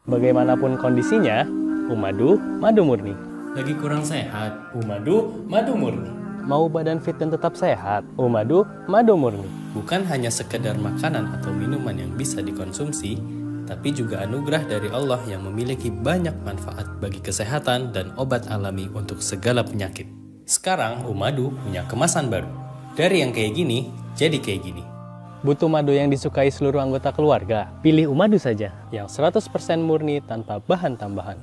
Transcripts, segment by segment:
Bagaimanapun kondisinya, Umadu, madu murni. Lagi kurang sehat, Umadu, madu murni. Mau badan fit dan tetap sehat, Umadu, madu murni. Bukan hanya sekedar makanan atau minuman yang bisa dikonsumsi, tapi juga anugerah dari Allah yang memiliki banyak manfaat bagi kesehatan dan obat alami untuk segala penyakit. Sekarang Umadu punya kemasan baru. Dari yang kayak gini, jadi kayak gini. Butuh madu yang disukai seluruh anggota keluarga? Pilih Umadu saja, yang 100% murni tanpa bahan tambahan.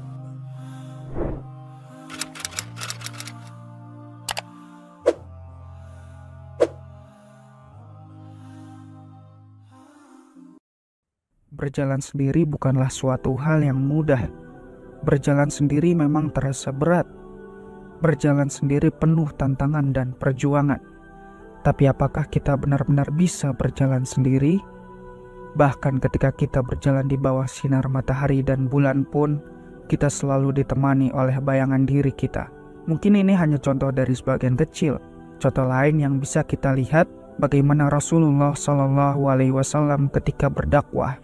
Berjalan sendiri bukanlah suatu hal yang mudah. Berjalan sendiri memang terasa berat. Berjalan sendiri penuh tantangan dan perjuangan. Tapi apakah kita benar-benar bisa berjalan sendiri? Bahkan ketika kita berjalan di bawah sinar matahari dan bulan pun, kita selalu ditemani oleh bayangan diri kita. Mungkin ini hanya contoh dari sebagian kecil. Contoh lain yang bisa kita lihat bagaimana Rasulullah SAW ketika berdakwah.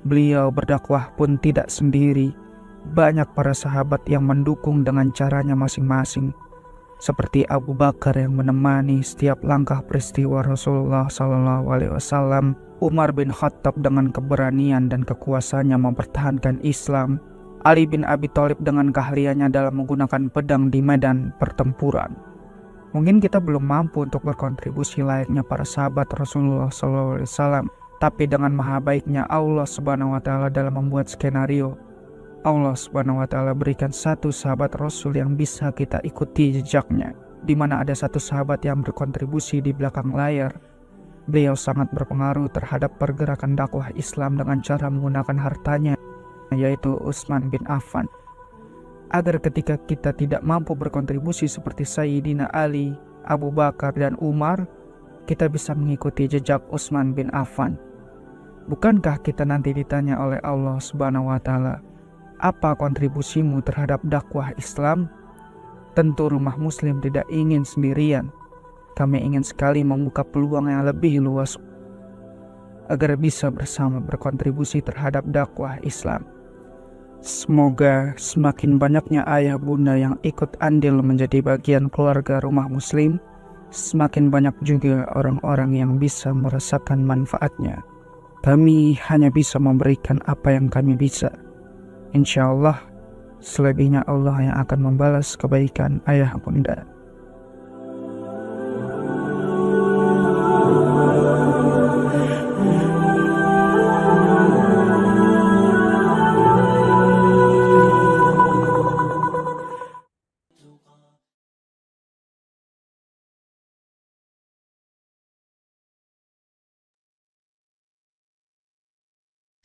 Beliau berdakwah pun tidak sendiri. Banyak para sahabat yang mendukung dengan caranya masing-masing. Seperti Abu Bakar yang menemani setiap langkah peristiwa Rasulullah SAW, Umar bin Khattab dengan keberanian dan kekuasaannya mempertahankan Islam, Ali bin Abi Thalib dengan keahliannya dalam menggunakan pedang di medan pertempuran. Mungkin kita belum mampu untuk berkontribusi layaknya para sahabat Rasulullah SAW, tapi dengan maha baiknya Allah Subhanahu wa Ta'ala dalam membuat skenario, Allah Subhanahu wa Ta'ala berikan satu sahabat Rasul yang bisa kita ikuti jejaknya, di mana ada satu sahabat yang berkontribusi di belakang layar. Beliau sangat berpengaruh terhadap pergerakan dakwah Islam dengan cara menggunakan hartanya, yaitu Utsman bin Affan. Agar ketika kita tidak mampu berkontribusi seperti Sayyidina Ali, Abu Bakar, dan Umar, kita bisa mengikuti jejak Utsman bin Affan. Bukankah kita nanti ditanya oleh Allah Subhanahu wa Ta'ala, apa kontribusimu terhadap dakwah Islam? Tentu rumah Muslim tidak ingin sendirian. Kami ingin sekali membuka peluang yang lebih luas agar bisa bersama berkontribusi terhadap dakwah Islam. Semoga semakin banyaknya ayah bunda yang ikut andil menjadi bagian keluarga rumah Muslim, semakin banyak juga orang-orang yang bisa merasakan manfaatnya. Kami hanya bisa memberikan apa yang kami bisa. Insya Allah, selebihnya Allah yang akan membalas kebaikan ayah bunda.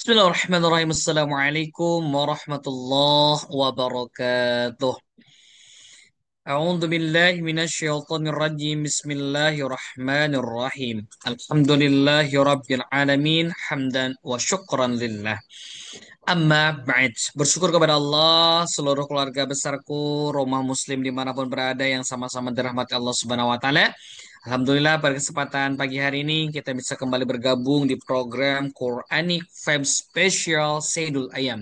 Bismillahirrahmanirrahim. Assalamualaikum warahmatullahi wabarakatuh. A'udzu billahi minasyaitonir rajim. Bismillahirrahmanirrahim. Alhamdulillahi rabbil alamin, hamdan wa syukran lillah. Amma ba'd. Bersyukur kepada Allah, seluruh keluarga besarku, rumah muslim dimanapun berada yang sama-sama dirahmati Allah Subhanahu wa Ta'ala. Alhamdulillah pada kesempatan pagi hari ini kita bisa kembali bergabung di program Quranic Fam Special Sayyidul Ayam.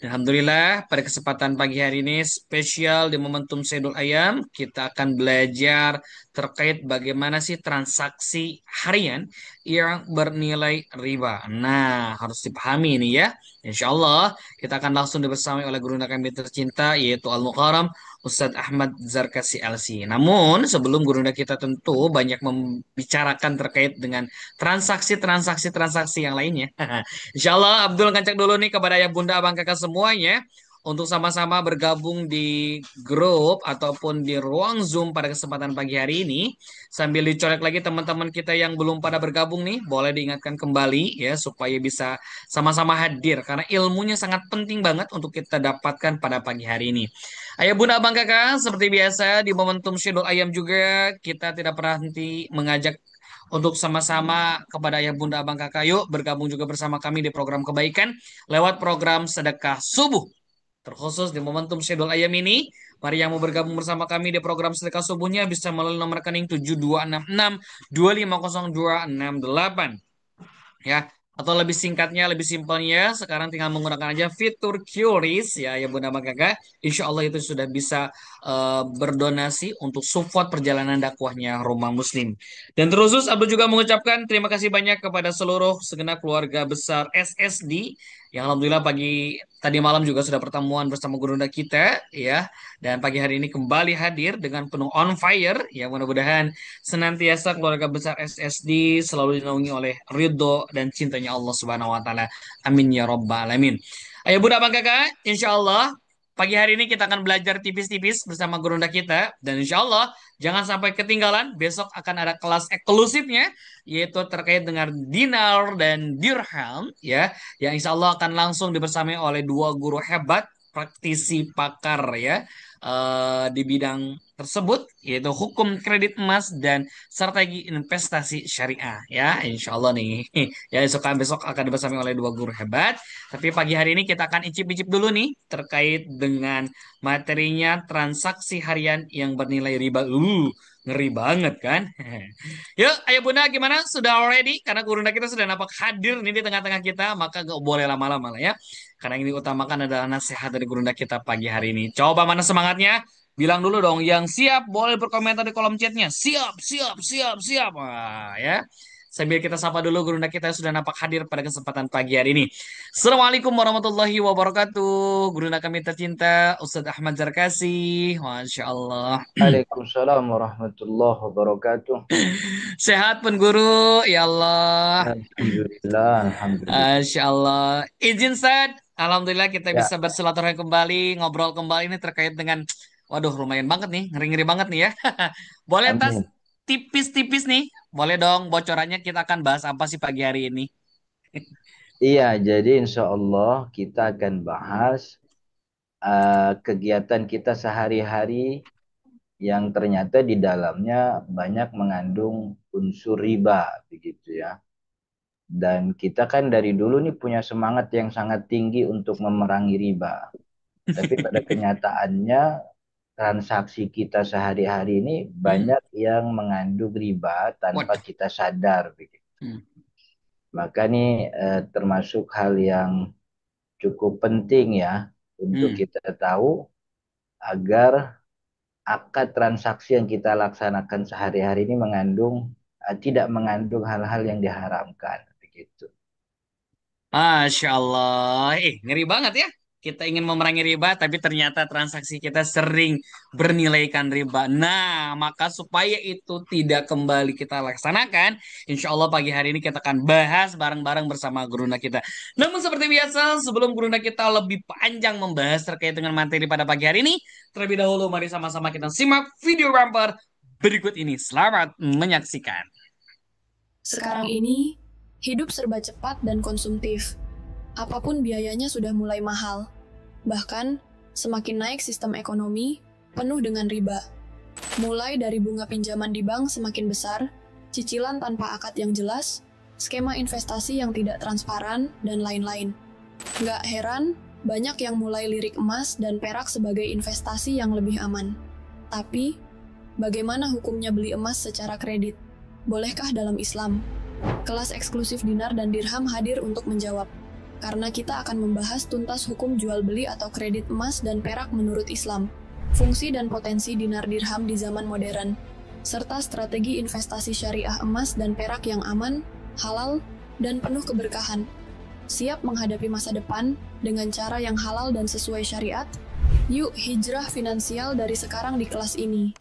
Dan Alhamdulillah pada kesempatan pagi hari ini spesial di momentum Sayyidul Ayam kita akan belajar terkait bagaimana sih transaksi harian yang bernilai riba. Nah, harus dipahami ini ya. Insya Allah kita akan langsung dibersamai oleh guru kami tercinta yaitu Al-Mukarram Ustadz Ahmad Zarkasi LC. Namun sebelum gurunda kita tentu banyak membicarakan terkait dengan transaksi yang lainnya. Insya Allah Abdul ngajak dulu nih kepada ayah bunda abang kakak semuanya untuk sama-sama bergabung di grup ataupun di ruang Zoom pada kesempatan pagi hari ini. Sambil dicolek lagi teman-teman kita yang belum pada bergabung nih, boleh diingatkan kembali ya supaya bisa sama-sama hadir karena ilmunya sangat penting banget untuk kita dapatkan pada pagi hari ini. Ayah bunda abang kakak, seperti biasa di momentum Syedul Ayam juga kita tidak pernah henti mengajak untuk sama-sama kepada ayah bunda abang kakak yuk bergabung juga bersama kami di program kebaikan lewat program sedekah subuh. Terkhusus di momentum Syedul Ayam ini, mari yang mau bergabung bersama kami di program sedekah subuhnya bisa melalui nomor rekening 7266 250268 ya. atau lebih singkatnya, lebih simpelnya, sekarang tinggal menggunakan aja fitur QRIS ya, ya Bunda sama Kakak. Insya Allah itu sudah bisa berdonasi untuk support perjalanan dakwahnya Rumah Muslim. Dan terus Abdul juga mengucapkan terima kasih banyak kepada seluruh segenap keluarga besar SSD yang alhamdulillah pagi tadi malam juga sudah pertemuan bersama gurunda kita ya. Dan pagi hari ini kembali hadir dengan penuh on fire ya, mudah-mudahan senantiasa keluarga besar SSD selalu dinaungi oleh ridho dan cintanya Allah Subhanahu wa taala. Amin ya rabbal alamin. Ayo Bunda Bang Kakak, insya Allah pagi hari ini kita akan belajar tipis-tipis bersama gurunda kita dan insya Allah jangan sampai ketinggalan, besok akan ada kelas eksklusifnya yaitu terkait dengan dinar dan dirham ya, yang insya Allah akan langsung dibersamai oleh dua guru hebat praktisi pakar ya di bidang tersebut yaitu hukum kredit emas dan strategi investasi syariah ya, insya Allah nih ya, besok akan dibersamai oleh dua guru hebat. Tapi pagi hari ini kita akan icip-icip dulu nih terkait dengan materinya transaksi harian yang bernilai riba. Ngeri banget kan? Yuk, ayo Bunda, gimana? Sudah ready? Karena Gurunda kita sudah nampak hadir nih di tengah-tengah kita, maka gak boleh lama-lama lah ya. Karena yang diutamakan adalah nasihat dari Gurunda kita pagi hari ini. Coba mana semangatnya? Bilang dulu dong, yang siap boleh berkomentar di kolom chatnya. Siap, siap, siap, siap. Wah, ya. Sambil kita sapa dulu Gurunda kita yang sudah nampak hadir pada kesempatan pagi hari ini. Assalamualaikum warahmatullahi wabarakatuh. Gurunda kami tercinta, Ustadz Ahmad Zarkasi. Masya Allah. Waalaikumsalam warahmatullahi wabarakatuh. Sehat pun guru, ya Allah. Alhamdulillah, alhamdulillah. Masya Allah. Izin Ustadz, alhamdulillah kita Ya, bisa bersilaturahmi kembali, ngobrol kembali ini terkait dengan, waduh lumayan banget nih, ngeri-ngeri banget nih ya. Boleh tas amin. tipis-tipis nih, boleh dong bocorannya kita akan bahas apa sih pagi hari ini? Iya, jadi insya Allah kita akan bahas kegiatan kita sehari-hari yang ternyata di dalamnya banyak mengandung unsur riba, begitu ya. Dan kita kan dari dulu nih punya semangat yang sangat tinggi untuk memerangi riba. Tapi pada kenyataannya transaksi kita sehari-hari ini Hmm, banyak yang mengandung riba tanpa waduh. kita sadar, begitu. Hmm. Maka nih termasuk hal yang cukup penting ya untuk Hmm. kita tahu agar akad transaksi yang kita laksanakan sehari-hari ini tidak mengandung hal-hal yang diharamkan begitu. Masya Allah. Ngeri banget ya. Kita ingin memerangi riba, tapi ternyata transaksi kita sering bernilaikan riba. Nah, maka supaya itu tidak kembali kita laksanakan, insya Allah pagi hari ini kita akan bahas bareng-bareng bersama gurunda kita. Namun seperti biasa, sebelum gurunda kita lebih panjang membahas terkait dengan materi pada pagi hari ini, terlebih dahulu mari sama-sama kita simak video bumper berikut ini. Selamat menyaksikan. Sekarang ini, hidup serba cepat dan konsumtif. Apapun biayanya sudah mulai mahal. Bahkan, semakin naik sistem ekonomi, penuh dengan riba. Mulai dari bunga pinjaman di bank semakin besar, cicilan tanpa akad yang jelas, skema investasi yang tidak transparan, dan lain-lain. Nggak heran, banyak yang mulai lirik emas dan perak sebagai investasi yang lebih aman. Tapi, bagaimana hukumnya beli emas secara kredit? Bolehkah dalam Islam? Kelas eksklusif dinar dan dirham hadir untuk menjawab. Karena kita akan membahas tuntas hukum jual beli atau kredit emas dan perak menurut Islam, fungsi dan potensi dinar dirham di zaman modern, serta strategi investasi syariah emas dan perak yang aman, halal, dan penuh keberkahan. Siap menghadapi masa depan dengan cara yang halal dan sesuai syariat? Yuk hijrah finansial dari sekarang di kelas ini.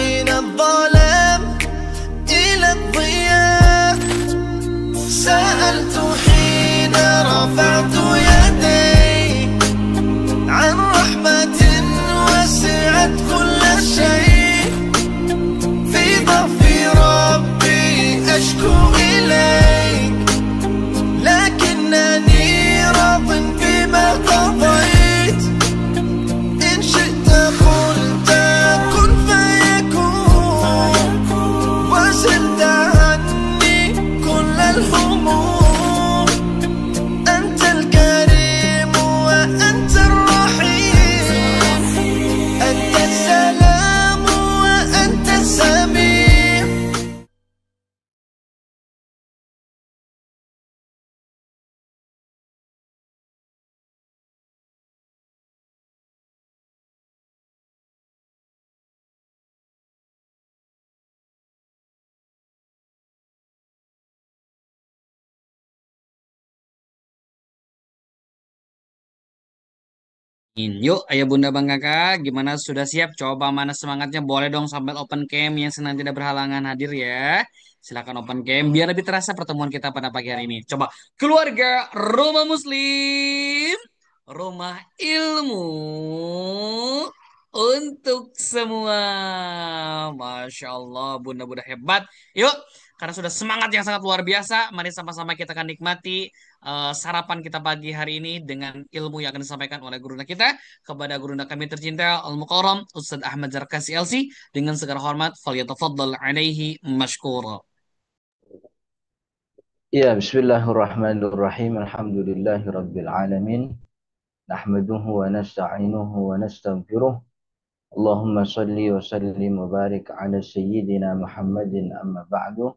من الظلام إلى الضياء سألت حين رفعت يدي عن رحمة الهموم. أنت الكريم وأنت الرحيم، أنت السلام وأنت السميع. Yuk, ayah bunda bang kakak, gimana sudah siap? Coba mana semangatnya? Boleh dong sambil open cam yang senang tidak berhalangan hadir ya. Silakan open cam biar lebih terasa pertemuan kita pada pagi hari ini. Coba keluarga Rumah Muslim, rumah ilmu untuk semua. Masya Allah, bunda-bunda hebat. Yuk, karena sudah semangat yang sangat luar biasa, mari sama-sama kita akan nikmati sarapan kita pagi hari ini dengan ilmu yang akan disampaikan oleh gurunda kita kepada gurunda kami tercinta Al-Mukarram Ustadz Ahmad Zarkasi LC dengan segala hormat falyatafaddal alaihi mashkura. Ya, bismillahirrahmanirrahim. Alhamdulillahirabbil alamin. Nahmaduhu wa nasta'inuhu wa nastaghfiruh. Allahumma salli wa sallim wa barik ala sayyidina Muhammadin amma ba'du.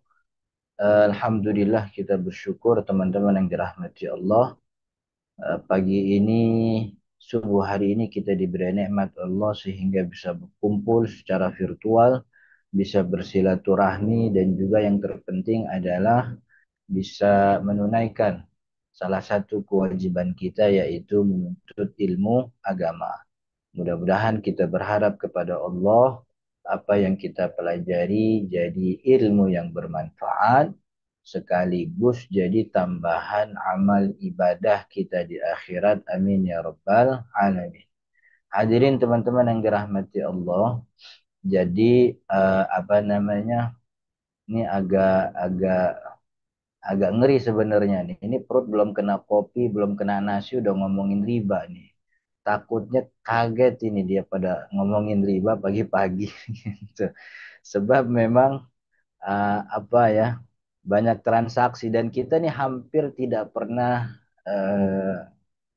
Alhamdulillah kita bersyukur teman-teman yang dirahmati Allah. Pagi ini, subuh hari ini kita diberi nikmat Allah sehingga bisa berkumpul secara virtual, bisa bersilaturahmi dan juga yang terpenting adalah bisa menunaikan salah satu kewajiban kita yaitu menuntut ilmu agama. Mudah-mudahan kita berharap kepada Allah apa yang kita pelajari jadi ilmu yang bermanfaat sekaligus jadi tambahan amal ibadah kita di akhirat. Amin ya rabbal alamin. Hadirin teman-teman yang dirahmati Allah. Jadi apa namanya? Ini agak ngeri sebenarnya nih. Ini perut belum kena kopi, belum kena nasi udah ngomongin riba nih. Takutnya kaget ini dia pada ngomongin riba pagi-pagi gitu. Sebab memang apa ya, banyak transaksi dan kita nih hampir tidak pernah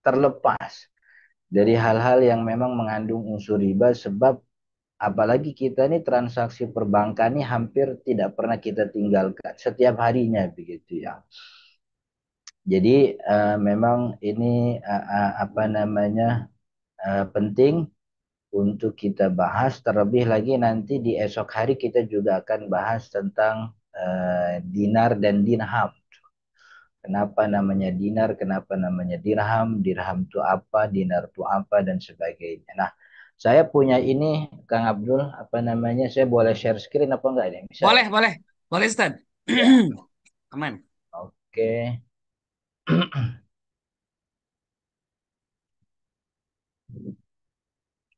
terlepas dari hal-hal yang memang mengandung unsur riba, sebab apalagi kita nih transaksi perbankan nih hampir tidak pernah kita tinggalkan setiap harinya begitu ya. Jadi memang ini apa namanya penting untuk kita bahas, terlebih lagi nanti di esok hari kita juga akan bahas tentang dinar dan dirham. Kenapa namanya dinar, kenapa namanya dirham, dirham itu apa, dinar itu apa dan sebagainya. Nah, saya punya ini Kang Abdul, apa namanya? Saya boleh share screen apa enggak ini? Bisa? Boleh, boleh, boleh Ustaz. Ya. Aman. Oke.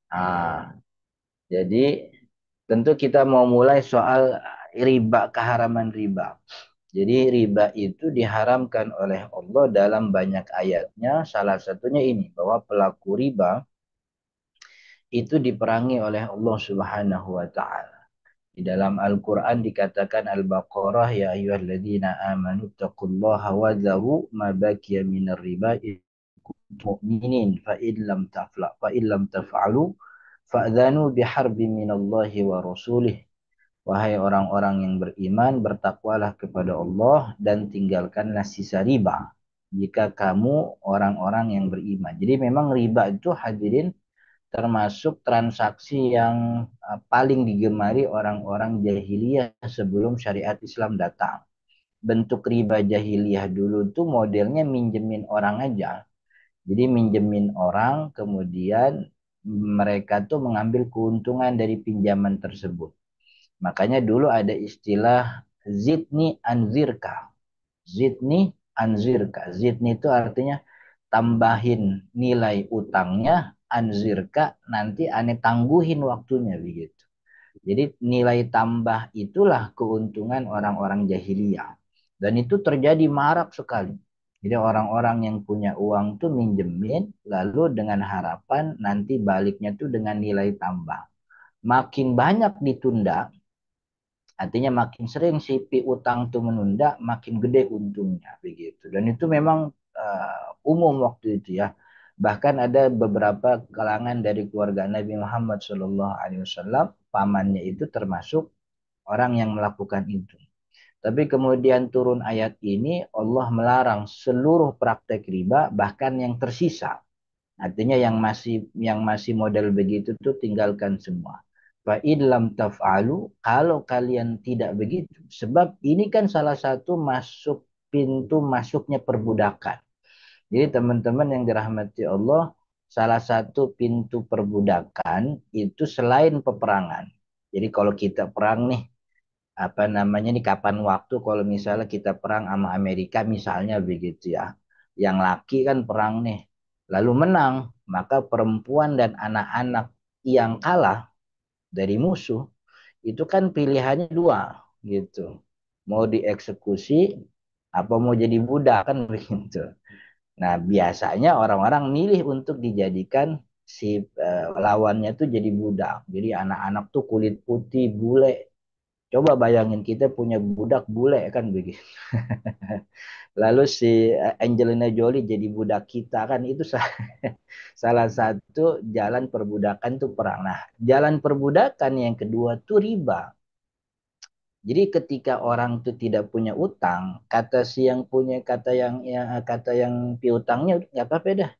Ah, jadi tentu kita mau mulai soal riba, keharaman riba. Jadi riba itu diharamkan oleh Allah dalam banyak ayatnya. Salah satunya ini, bahwa pelaku riba itu diperangi oleh Allah Subhanahu wa taala. Di dalam Al-Qur'an dikatakan Al-Baqarah, ya ayyuhalladzina amanu taqullaha wa dharu ma baqiya minar riba in kuntum mu'minin fa illam taf'alu fa'dhanu biharbin minallahi wa rasulih. Wahai orang-orang yang beriman, bertakwalah kepada Allah dan tinggalkanlah sisa riba jika kamu orang-orang yang beriman. Jadi memang riba itu hadirin termasuk transaksi yang paling digemari orang-orang jahiliyah sebelum syariat Islam datang. Bentuk riba jahiliyah dulu tuh modelnya minjemin orang aja. Jadi minjemin orang, kemudian mereka tuh mengambil keuntungan dari pinjaman tersebut. Makanya dulu ada istilah zidni anzirka. Zidni anzirka. Zidni itu artinya tambahin nilai utangnya, anzirka nanti ane tangguhin waktunya begitu. Jadi nilai tambah itulah keuntungan orang-orang jahiliyah. Dan itu terjadi marak sekali. Jadi orang-orang yang punya uang tuh minjemin, lalu dengan harapan nanti baliknya tuh dengan nilai tambah. Makin banyak ditunda, Artinya makin sering si piutang itu menunda, makin gede untungnya begitu. Dan itu memang umum waktu itu ya. Bahkan ada beberapa kalangan dari keluarga Nabi Muhammad SAW, pamannya itu termasuk orang yang melakukan itu. Tapi kemudian turun ayat ini, Allah melarang seluruh praktek riba, bahkan yang tersisa. Artinya yang masih model begitu tuh tinggalkan semua. Fa lam taf'alu, kalau kalian tidak begitu. Sebab ini kan salah satu pintu masuknya perbudakan. Jadi teman-teman yang dirahmati Allah, salah satu pintu perbudakan itu selain peperangan. Jadi kalau kita perang nih, apa namanya nih, kapan waktu kalau misalnya kita perang sama Amerika misalnya begitu ya, yang laki kan perang nih lalu menang, maka perempuan dan anak-anak yang kalah dari musuh itu kan pilihannya dua gitu, mau dieksekusi apa mau jadi budak kan begitu. Nah biasanya orang-orang milih untuk dijadikan si lawannya tuh jadi budak, jadi anak-anak tuh kulit putih bule. Coba bayangin kita punya budak bule kan begitu. Lalu si Angelina Jolie jadi budak kita kan itu salah satu jalan perbudakan tuh perang. Nah, jalan perbudakan yang kedua tuh riba. Jadi ketika orang tuh tidak punya utang, kata si yang punya kata yang piutangnya nggak apa-apa dah.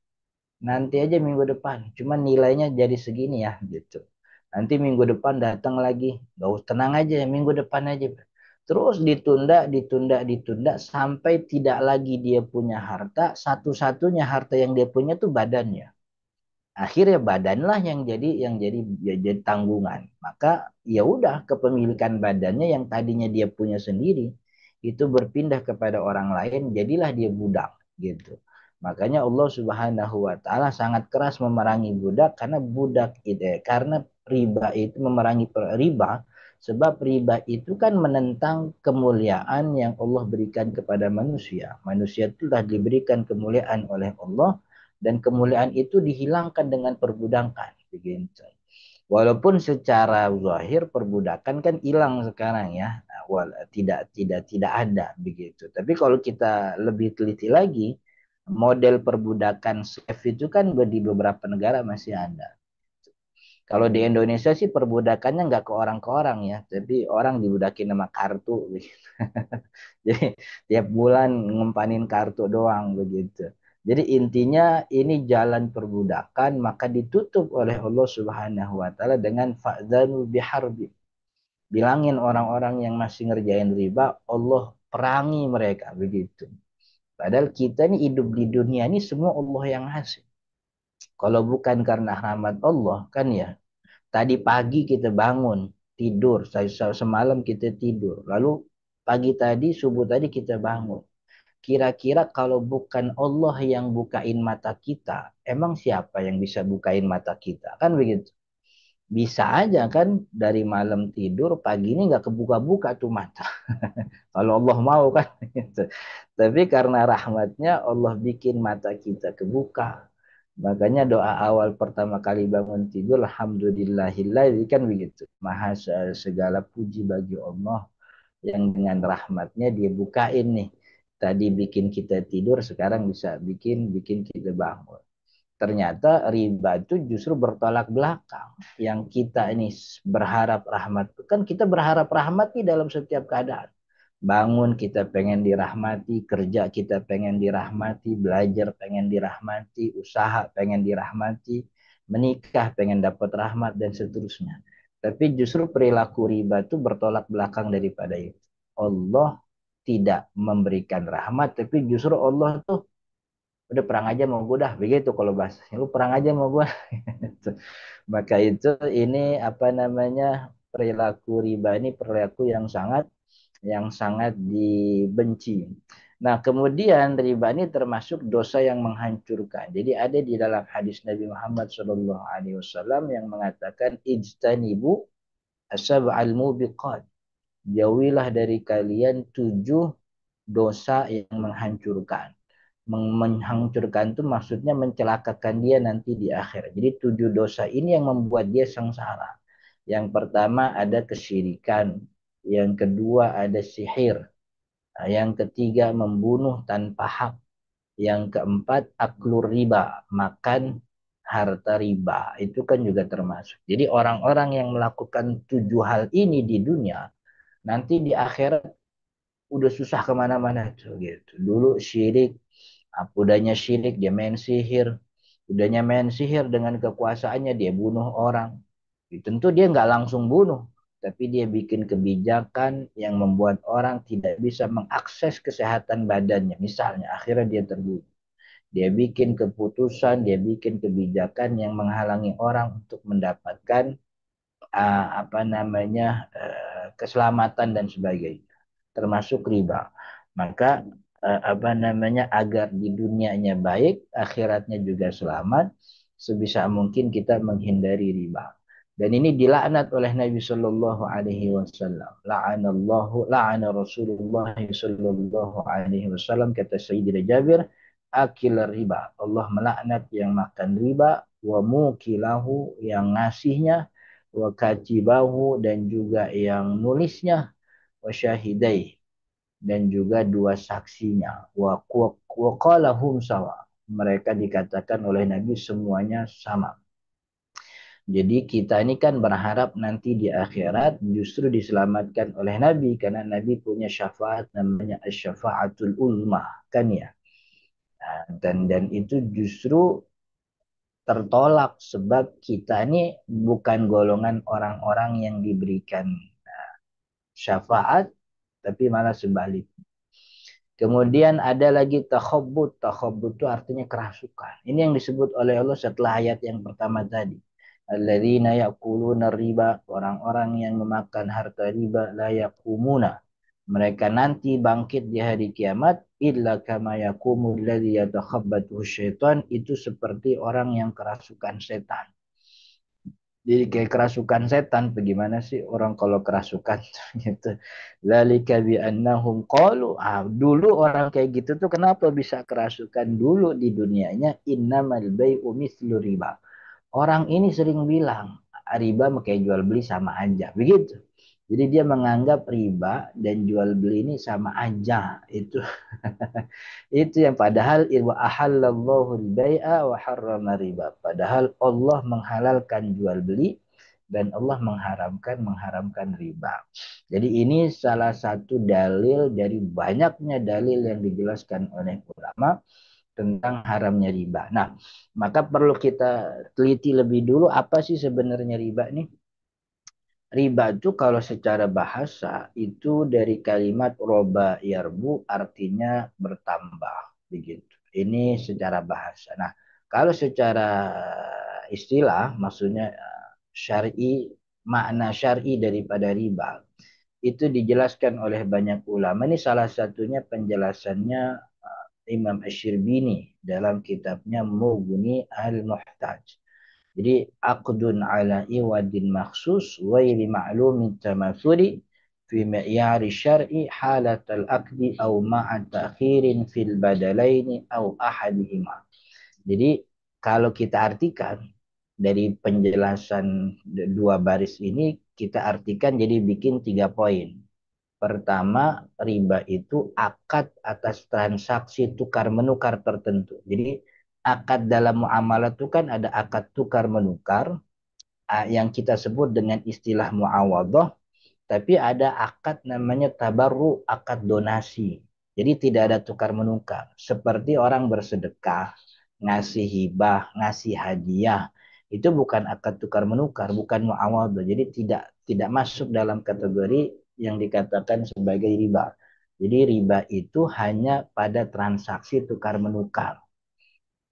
Nanti aja minggu depan. Cuman nilainya jadi segini ya gitu. Nanti minggu depan datang lagi. Gak usah, tenang aja minggu depan aja. Terus ditunda, ditunda, ditunda sampai tidak lagi dia punya harta. Satu-satunya harta yang dia punya tuh badannya. Akhirnya badanlah yang jadi tanggungan. Maka ya udah kepemilikan badannya yang tadinya dia punya sendiri itu berpindah kepada orang lain, jadilah dia budak gitu. Makanya Allah Subhanahu wa taala sangat keras memerangi budak karena karena riba itu memerangi riba, sebab riba itu kan menentang kemuliaan yang Allah berikan kepada manusia. Manusia itu telah diberikan kemuliaan oleh Allah dan kemuliaan itu dihilangkan dengan perbudakan begitu. Walaupun secara zahir perbudakan kan hilang sekarang ya, tidak ada begitu. Tapi kalau kita lebih teliti lagi, model perbudakan slave itu kan di beberapa negara masih ada. Kalau di Indonesia sih perbudakannya nggak ke orang ya, tapi orang dibudakin sama kartu. Jadi tiap bulan ngempanin kartu doang begitu. Jadi intinya ini jalan perbudakan, maka ditutup oleh Allah Subhanahu wa taala dengan fa'dzanu biharbi. Bilangin orang-orang yang masih ngerjain riba, Allah perangi mereka begitu. Padahal kita ini hidup di dunia ini semua Allah yang ngasih. Kalau bukan karena rahmat Allah kan ya, tadi pagi kita bangun, tidur, semalam kita tidur. Lalu pagi tadi, subuh tadi kita bangun. Kira-kira kalau bukan Allah yang bukain mata kita, emang siapa yang bisa bukain mata kita? Kan begitu. Bisa aja kan dari malam tidur, pagi ini nggak kebuka-buka tuh mata. Kalau Allah mau kan. Gitu. Tapi karena rahmatnya Allah bikin mata kita kebuka. Makanya doa awal pertama kali bangun tidur, Alhamdulillahillah, kan begitu. Maha segala puji bagi Allah yang dengan rahmatnya dia bukain nih. Tadi bikin kita tidur, sekarang bisa bikin bikin kita bangun. Ternyata riba itu justru bertolak belakang. Yang kita ini berharap rahmat, kan kita berharap rahmat nih dalam setiap keadaan. Bangun kita pengen dirahmati, kerja kita pengen dirahmati, belajar pengen dirahmati, usaha pengen dirahmati, menikah pengen dapat rahmat dan seterusnya. Tapi justru perilaku riba itu bertolak belakang daripada itu. Allah tidak memberikan rahmat, tapi justru Allah tuh udah perang aja mau gue dah begitu kalau bahasanya, lu perang aja mau gue. Maka itu ini apa namanya, perilaku riba ini perilaku yang sangat dibenci. Nah, kemudian riba ini termasuk dosa yang menghancurkan. Jadi ada di dalam hadis Nabi Muhammad SAW yang mengatakan ijtanibu asab'al mubiqat. Jauhilah dari kalian 7 dosa yang menghancurkan. Menghancurkan itu maksudnya mencelakakan dia nanti di akhir. Jadi 7 dosa ini yang membuat dia sengsara. Yang pertama ada kesyirikan, yang kedua ada sihir, yang ketiga membunuh tanpa hak, yang keempat aklur riba, makan harta riba. Itu kan juga termasuk. Jadi orang-orang yang melakukan 7 hal ini di dunia, nanti di akhirat udah susah kemana-mana tuh gitu. Dulu syirik, udahnya syirik dia main sihir, udahnya main sihir dengan kekuasaannya dia bunuh orang. Tentu dia nggak langsung bunuh, tapi dia bikin kebijakan yang membuat orang tidak bisa mengakses kesehatan badannya. Misalnya akhirnya dia terbunuh. Dia bikin keputusan, dia bikin kebijakan yang menghalangi orang untuk mendapatkan keselamatan dan sebagainya, termasuk riba. Maka agar di dunianya baik, akhiratnya juga selamat, sebisa mungkin kita menghindari riba. Dan ini dilaknat oleh Nabi Shallallahu Alaihi Wasallam. La'ana Rasulullah Shallallahu Alaihi Wasallam, kata Sayyidina Jabir, akil riba. Allah melaknat yang makan riba, wa mukilahu, yang ngasihnya, wa katibahu, dan juga yang nulisnya, wa syahidai, dan juga dua saksinya, wa qalahum sawa. Mereka dikatakan oleh Nabi semuanya sama. Jadi kita ini kan berharap nanti di akhirat justru diselamatkan oleh Nabi, karena Nabi punya syafaat namanya asy-syafaatul uzma, kan ya. Dan itu justru tertolak sebab kita ini bukan golongan orang-orang yang diberikan syafaat, tapi malah sebalik. Kemudian ada lagi takhabbut. Takhabbut itu artinya kerasukan. Ini yang disebut oleh Allah setelah ayat yang pertama tadi. Alladzina ya'kuluna riba, orang-orang yang memakan harta riba, la yaqumuna. Mereka nanti bangkit di hari kiamat, illa kama yakumul ladzi yatakhabbathu syaitan, itu seperti orang yang kerasukan setan. Jadi kayak kerasukan setan, bagaimana sih orang kalau kerasukan gitu. Dzalika bi annahum qalu, dulu orang kayak gitu tuh kenapa bisa kerasukan dulu di dunianya, innamal bai'u mislu riba. Orang ini sering bilang riba kayak jual beli sama aja, begitu. Jadi dia menganggap riba dan jual beli ini sama aja. Itu itu yang padahal wa ahallallahu al-bai'a wa harrama riba. Padahal Allah menghalalkan jual beli dan Allah mengharamkan riba. Jadi ini salah satu dalil dari banyaknya dalil yang dijelaskan oleh ulama tentang haramnya riba. Nah, maka perlu kita teliti lebih dulu apa sih sebenarnya riba nih. Riba itu kalau secara bahasa itu dari kalimat roba yarbu, artinya bertambah begitu. Ini secara bahasa. Nah, kalau secara istilah maksudnya syar'i, makna syar'i daripada riba itu dijelaskan oleh banyak ulama. Ini salah satunya penjelasannya Imam Asy-Syirbini dalam kitabnya Mughni al-Muhtaj. Jadi aqdun ala iwadin makhsus ghairi ma'lumin tamathuli fi mi'yari syar'i halat al-aqdi aw ma'a ta'khirin fil badalaini aw ahadihima. Jadi kalau kita artikan dari penjelasan dua baris ini, kita artikan jadi bikin 3 poin. Pertama, riba itu akad atas transaksi tukar menukar tertentu. Jadi akad dalam muamalah itu kan ada akad tukar menukar yang kita sebut dengan istilah muawadhah, tapi ada akad namanya tabarru, akad donasi. Jadi tidak ada tukar menukar. Seperti orang bersedekah, ngasih hibah, ngasih hadiah. Itu bukan akad tukar menukar, bukan muawadhah. Jadi tidak masuk dalam kategori yang dikatakan sebagai riba. Jadi riba itu hanya pada transaksi tukar menukar.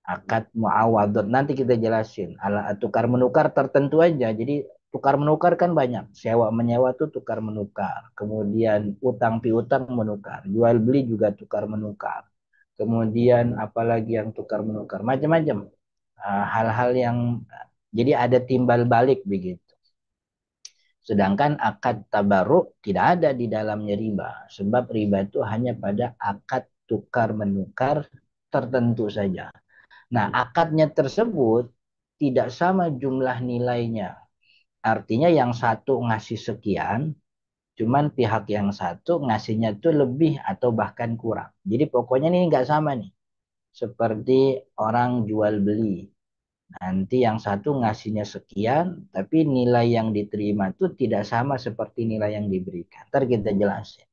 Akad muawadhah nanti kita jelasin. Tukar menukar tertentu aja. Jadi tukar menukar kan banyak. Sewa menyewa tuh tukar menukar. Kemudian utang piutang menukar. Jual beli juga tukar menukar. Kemudian apalagi yang tukar menukar. Macam-macam. Hal-hal yang jadi ada timbal balik begitu. Sedangkan akad tabarruk tidak ada di dalamnya riba. Sebab riba itu hanya pada akad tukar menukar tertentu saja. Nah, akadnya tersebut tidak sama jumlah nilainya. Artinya yang satu ngasih sekian, Cuman pihak yang satu ngasihnya tuh lebih atau bahkan kurang. Jadi pokoknya ini nggak sama nih. Seperti orang jual beli. Nanti yang satu ngasihnya sekian, tapi nilai yang diterima tuh tidak sama seperti nilai yang diberikan. Ntar kita jelasin.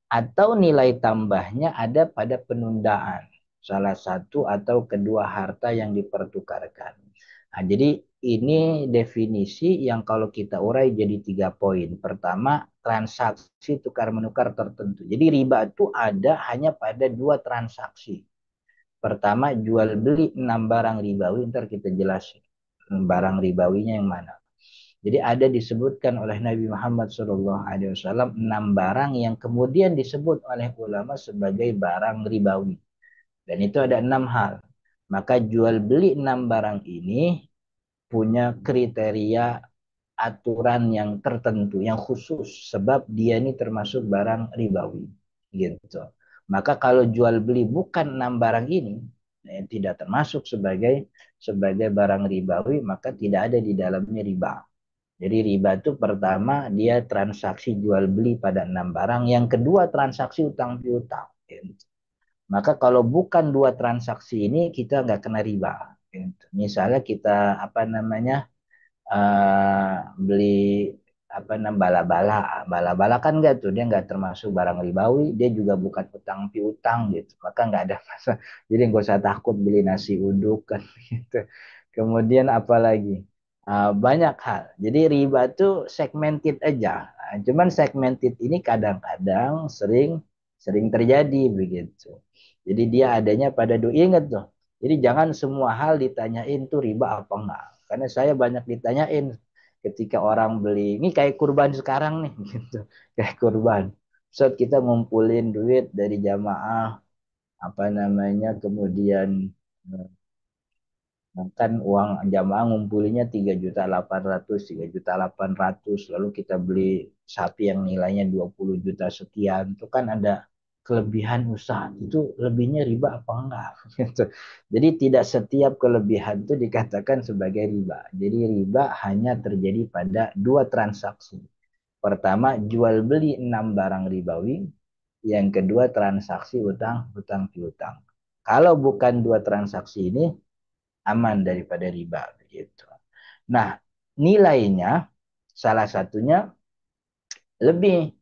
Atau nilai tambahnya ada pada penundaan. Salah satu atau kedua harta yang dipertukarkan. Nah, jadi ini definisi yang kalau kita urai jadi 3 poin. Pertama, transaksi tukar menukar tertentu. Jadi riba itu ada hanya pada 2 transaksi. Pertama, jual beli 6 barang ribawi. Ntar kita jelasin barang ribawinya yang mana. Jadi ada disebutkan oleh Nabi Muhammad SAW 6 barang yang kemudian disebut oleh ulama sebagai barang ribawi. Dan itu ada 6 hal. Maka jual beli 6 barang ini punya kriteria aturan yang tertentu, yang khusus. Sebab dia ini termasuk barang ribawi. Gitu. Maka kalau jual beli bukan 6 barang ini, tidak termasuk sebagai barang ribawi, maka tidak ada di dalamnya riba. Jadi riba itu pertama dia transaksi jual beli pada 6 barang. Yang kedua transaksi utang piutang. Maka kalau bukan 2 transaksi ini kita nggak kena riba. Misalnya kita apa namanya beli apa namanya bala-bala kan nggak tuh dia nggak termasuk barang ribawi, dia juga bukan utang piutang gitu, maka nggak ada masalah. Jadi nggak usah takut beli nasi uduk kan gitu. Kemudian apalagi banyak hal. Jadi riba tuh segmented aja. Cuman segmented ini kadang-kadang sering sering terjadi begitu. Jadi dia adanya pada ingat tuh. Jadi jangan semua hal ditanyain tuh riba apa enggak. Karena saya banyak ditanyain ketika orang beli. Ini kayak kurban sekarang nih gitu. Kayak kurban. Saat kita ngumpulin duit dari jamaah apa namanya kemudian kan uang jamaah ngumpulinya 3.800.000, 3.800.000, lalu kita beli sapi yang nilainya 20 juta sekian, itu kan ada kelebihan usaha, itu lebihnya riba apa enggak? Gitu. Jadi tidak setiap kelebihan itu dikatakan sebagai riba. Jadi riba hanya terjadi pada 2 transaksi. Pertama, jual beli 6 barang ribawi. Yang kedua, transaksi utang piutang. Kalau bukan 2 transaksi ini, aman daripada riba begitu. Nah, nilainya salah satunya lebih.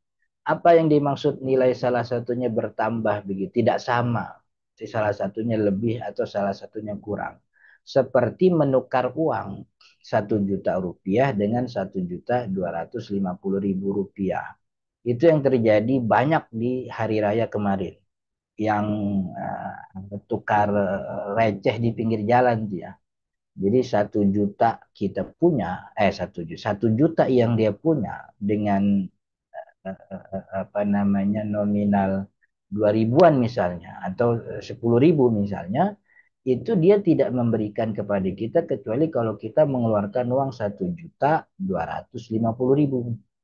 Apa yang dimaksud nilai salah satunya bertambah begitu? Tidak sama. Salah satunya lebih atau salah satunya kurang. Seperti menukar uang 1 juta rupiah dengan 1.250.000 rupiah. Itu yang terjadi banyak di hari raya kemarin. Yang tukar receh di pinggir jalan dia. Jadi 1 juta kita punya, 1 juta yang dia punya dengan apa namanya nominal 2 ribuan misalnya atau 10 ribu misalnya, itu dia tidak memberikan kepada kita kecuali kalau kita mengeluarkan uang 1.250.000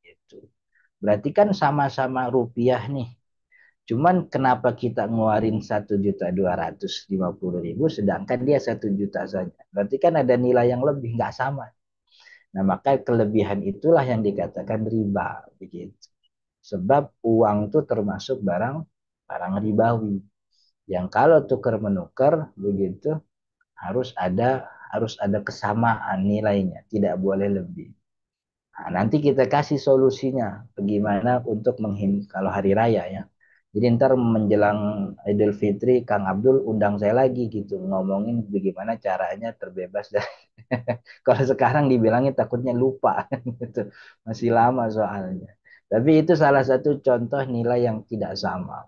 gitu. Berarti kan sama-sama rupiah nih. Cuman kenapa kita ngeluarin 1.250.000 sedangkan dia 1 juta saja. Berarti kan ada nilai yang lebih, nggak sama. Nah, maka kelebihan itulah yang dikatakan riba begitu. Sebab uang itu termasuk barang ribawi. Yang kalau tukar menukar begitu harus ada kesamaan nilainya, tidak boleh lebih. Nah, nanti kita kasih solusinya bagaimana untuk kalau hari raya ya. Jadi ntar menjelang Idul Fitri, Kang Abdul undang saya lagi gitu, ngomongin bagaimana caranya terbebas dari. Kalau sekarang dibilangin takutnya lupa, gitu. Masih lama soalnya. Tapi itu salah satu contoh nilai yang tidak sama.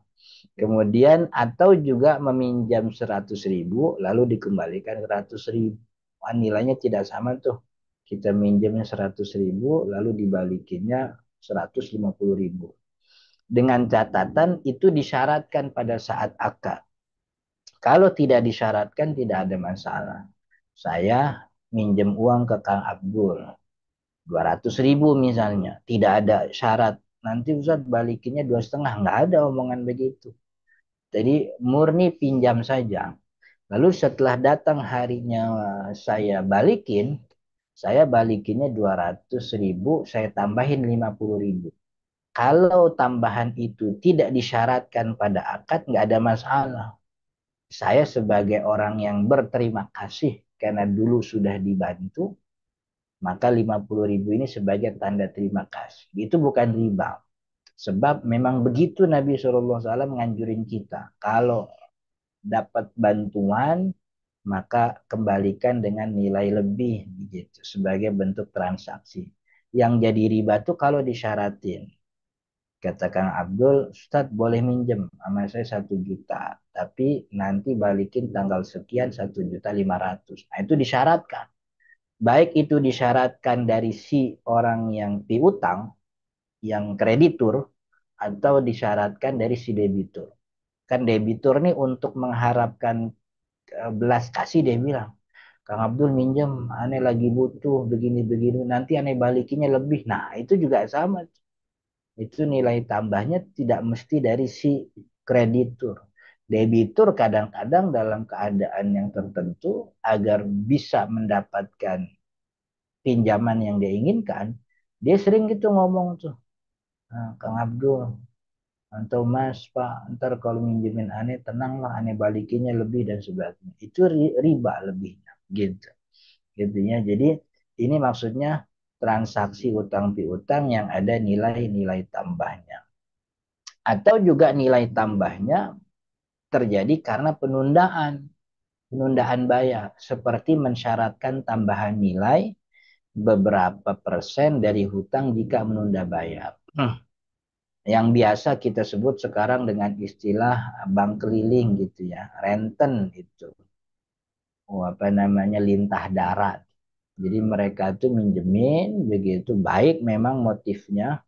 Kemudian atau juga meminjam 100.000 lalu dikembalikan 100.000. Wah, nilainya tidak sama tuh. Kita minjamnya 100.000 lalu dibalikinnya 150.000. Dengan catatan itu disyaratkan pada saat akad. Kalau tidak disyaratkan tidak ada masalah. Saya minjem uang ke Kang Abdul 200.000 misalnya, tidak ada syarat. Nanti Ustaz balikinnya 2,5, nggak ada omongan begitu. Jadi murni pinjam saja. Lalu setelah datang harinya saya balikinnya 200.000, saya tambahin 50.000. Kalau tambahan itu tidak disyaratkan pada akad, nggak ada masalah. Saya sebagai orang yang berterima kasih karena dulu sudah dibantu, maka 50.000 ini sebagai tanda terima kasih. Itu bukan riba. Sebab memang begitu Nabi SAW menganjurin kita. Kalau dapat bantuan, maka kembalikan dengan nilai lebih gitu sebagai bentuk transaksi. Yang jadi riba tuh kalau disyaratin. Kata Kang Abdul, Ustadz boleh minjem sama saya 1 juta, tapi nanti balikin tanggal sekian 1.500.000. Nah, itu disyaratkan. Baik itu disyaratkan dari si orang yang piutang, yang kreditur, atau disyaratkan dari si debitur. Kan debitur nih untuk mengharapkan belas kasih dia bilang, Kang Abdul minjem, aneh lagi butuh begini-begini, nanti aneh balikinnya lebih. Nah, itu juga sama. Itu nilai tambahnya tidak mesti dari si kreditur. Debitur kadang-kadang dalam keadaan yang tertentu agar bisa mendapatkan pinjaman yang dia inginkan, dia sering gitu ngomong tuh, "Nah, Kang Abdul, atau Mas, Pak, ntar kalau minjemin aneh tenanglah, aneh balikinnya lebih dan sebagainya." Itu riba lebihnya, gitu. Gitu ya. Jadi ini maksudnya transaksi utang piutang yang ada nilai-nilai tambahnya. Atau juga nilai tambahnya terjadi karena penundaan bayar, seperti mensyaratkan tambahan nilai beberapa persen dari hutang jika menunda bayar. Yang biasa kita sebut sekarang dengan istilah bank keliling gitu ya, renten itu. Apa namanya, lintah darat. Jadi mereka tuh minjemin begitu baik memang motifnya,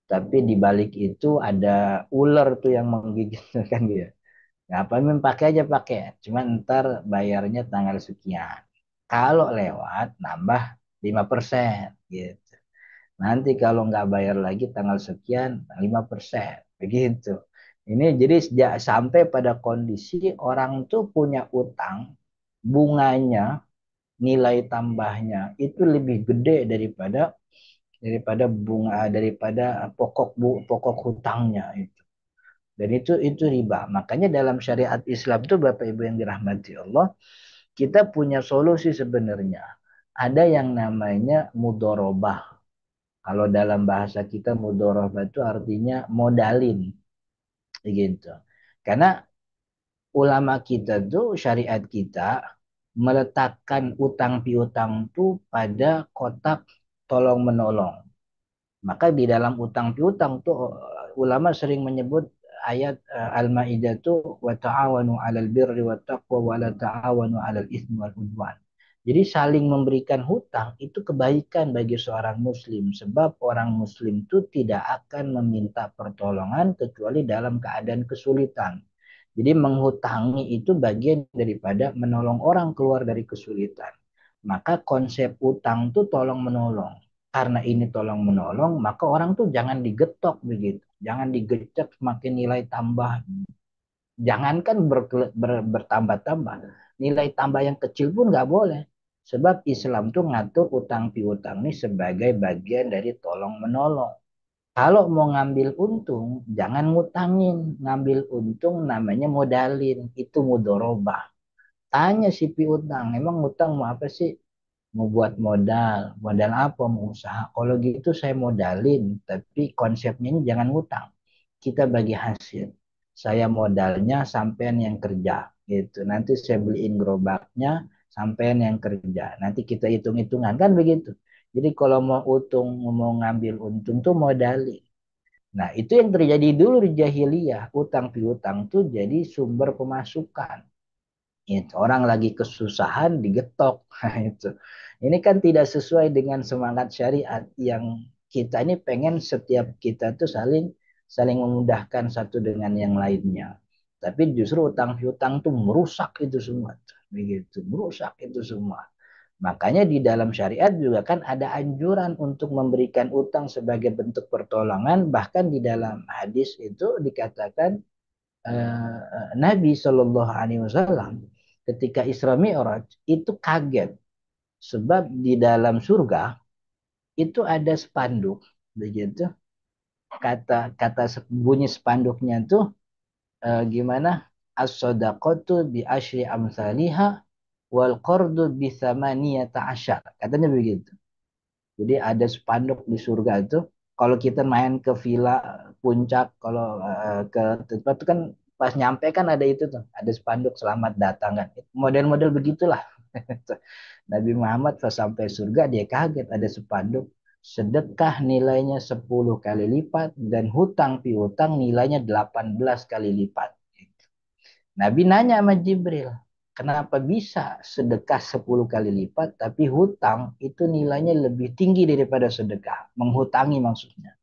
tapi di balik itu ada ular tuh yang menggigit kan gitu. Nggak apa, pakai aja pakai. Cuman ntar bayarnya tanggal sekian. Kalau lewat nambah 5% gitu. Nanti kalau nggak bayar lagi tanggal sekian 5%. Begitu. Ini jadi sampai pada kondisi orang tuh punya utang, bunganya, nilai tambahnya itu lebih gede daripada bunga, daripada pokok hutangnya itu. Dan itu riba. Makanya dalam syariat Islam itu Bapak Ibu yang dirahmati Allah, kita punya solusi sebenarnya. Ada yang namanya mudorobah. Kalau dalam bahasa kita mudorobah itu artinya modalin, gitu. Karena ulama kita tuh, syariat kita meletakkan utang piutang tuh pada kotak tolong menolong. Maka di dalam utang piutang tuh ulama sering menyebut ayat Al-Maidah tuh wa ta'awanu 'alal birri wat taqwa wa la ta'awanu 'alal itsmi wal 'udwan. Jadi saling memberikan hutang itu kebaikan bagi seorang muslim, sebab orang muslim itu tidak akan meminta pertolongan kecuali dalam keadaan kesulitan. Jadi menghutangi itu bagian daripada menolong orang keluar dari kesulitan. Maka konsep utang itu tolong menolong. Karena ini tolong menolong, maka orang tuh jangan digetok begitu. Jangan digecek semakin nilai tambah. Jangankan bertambah-tambah. Nilai tambah yang kecil pun nggak boleh. Sebab Islam tuh ngatur utang piutang ini sebagai bagian dari tolong menolong. Kalau mau ngambil untung, jangan ngutangin. Ngambil untung namanya modalin. Itu mudorobah. Tanya si piutang, emang ngutang mau apa sih? Mau buat modal. Modal apa? Mau usaha. Kalau gitu saya modalin. Tapi konsepnya ini jangan ngutang. Kita bagi hasil. Saya modalnya sampean yang kerja. Gitu. Nanti saya beliin gerobaknya, sampean yang kerja. Nanti kita hitung-hitungan. Kan begitu. Jadi kalau mau ngambil untung tuh modalin. Nah, itu yang terjadi dulu di jahiliyah. Utang piutang tuh jadi sumber pemasukan. Itu orang lagi kesusahan digetok. Nah, itu. Ini kan tidak sesuai dengan semangat syariat yang kita ini pengen setiap kita tuh saling saling memudahkan satu dengan yang lainnya. Tapi justru utang piutang tuh merusak itu semua. Begitu, merusak itu semua. Makanya di dalam syariat juga kan ada anjuran untuk memberikan utang sebagai bentuk pertolongan. Bahkan di dalam hadis itu dikatakan Nabi Shallallahu Alaihi Wasallam ketika Isra Mi'raj itu kaget sebab di dalam surga itu ada spanduk begitu kata bunyi spanduknya tuh gimana? As-sadaqatu bi asyri amsalihha wal qardu bi tsamaniyata asyar. Katanya begitu. Jadi ada spanduk di surga itu. Kalau kita main ke villa puncak, kalau ke tempat itu kan pas nyampe kan ada itu tuh, ada spanduk selamat datang kan. Model-model begitulah. Nabi Muhammad pas sampai surga dia kaget ada spanduk sedekah nilainya 10 kali lipat dan hutang piutang nilainya 18 kali lipat. Nabi nanya sama Jibril, kenapa bisa sedekah 10 kali lipat tapi hutang itu nilainya lebih tinggi daripada sedekah, menghutangi maksudnya.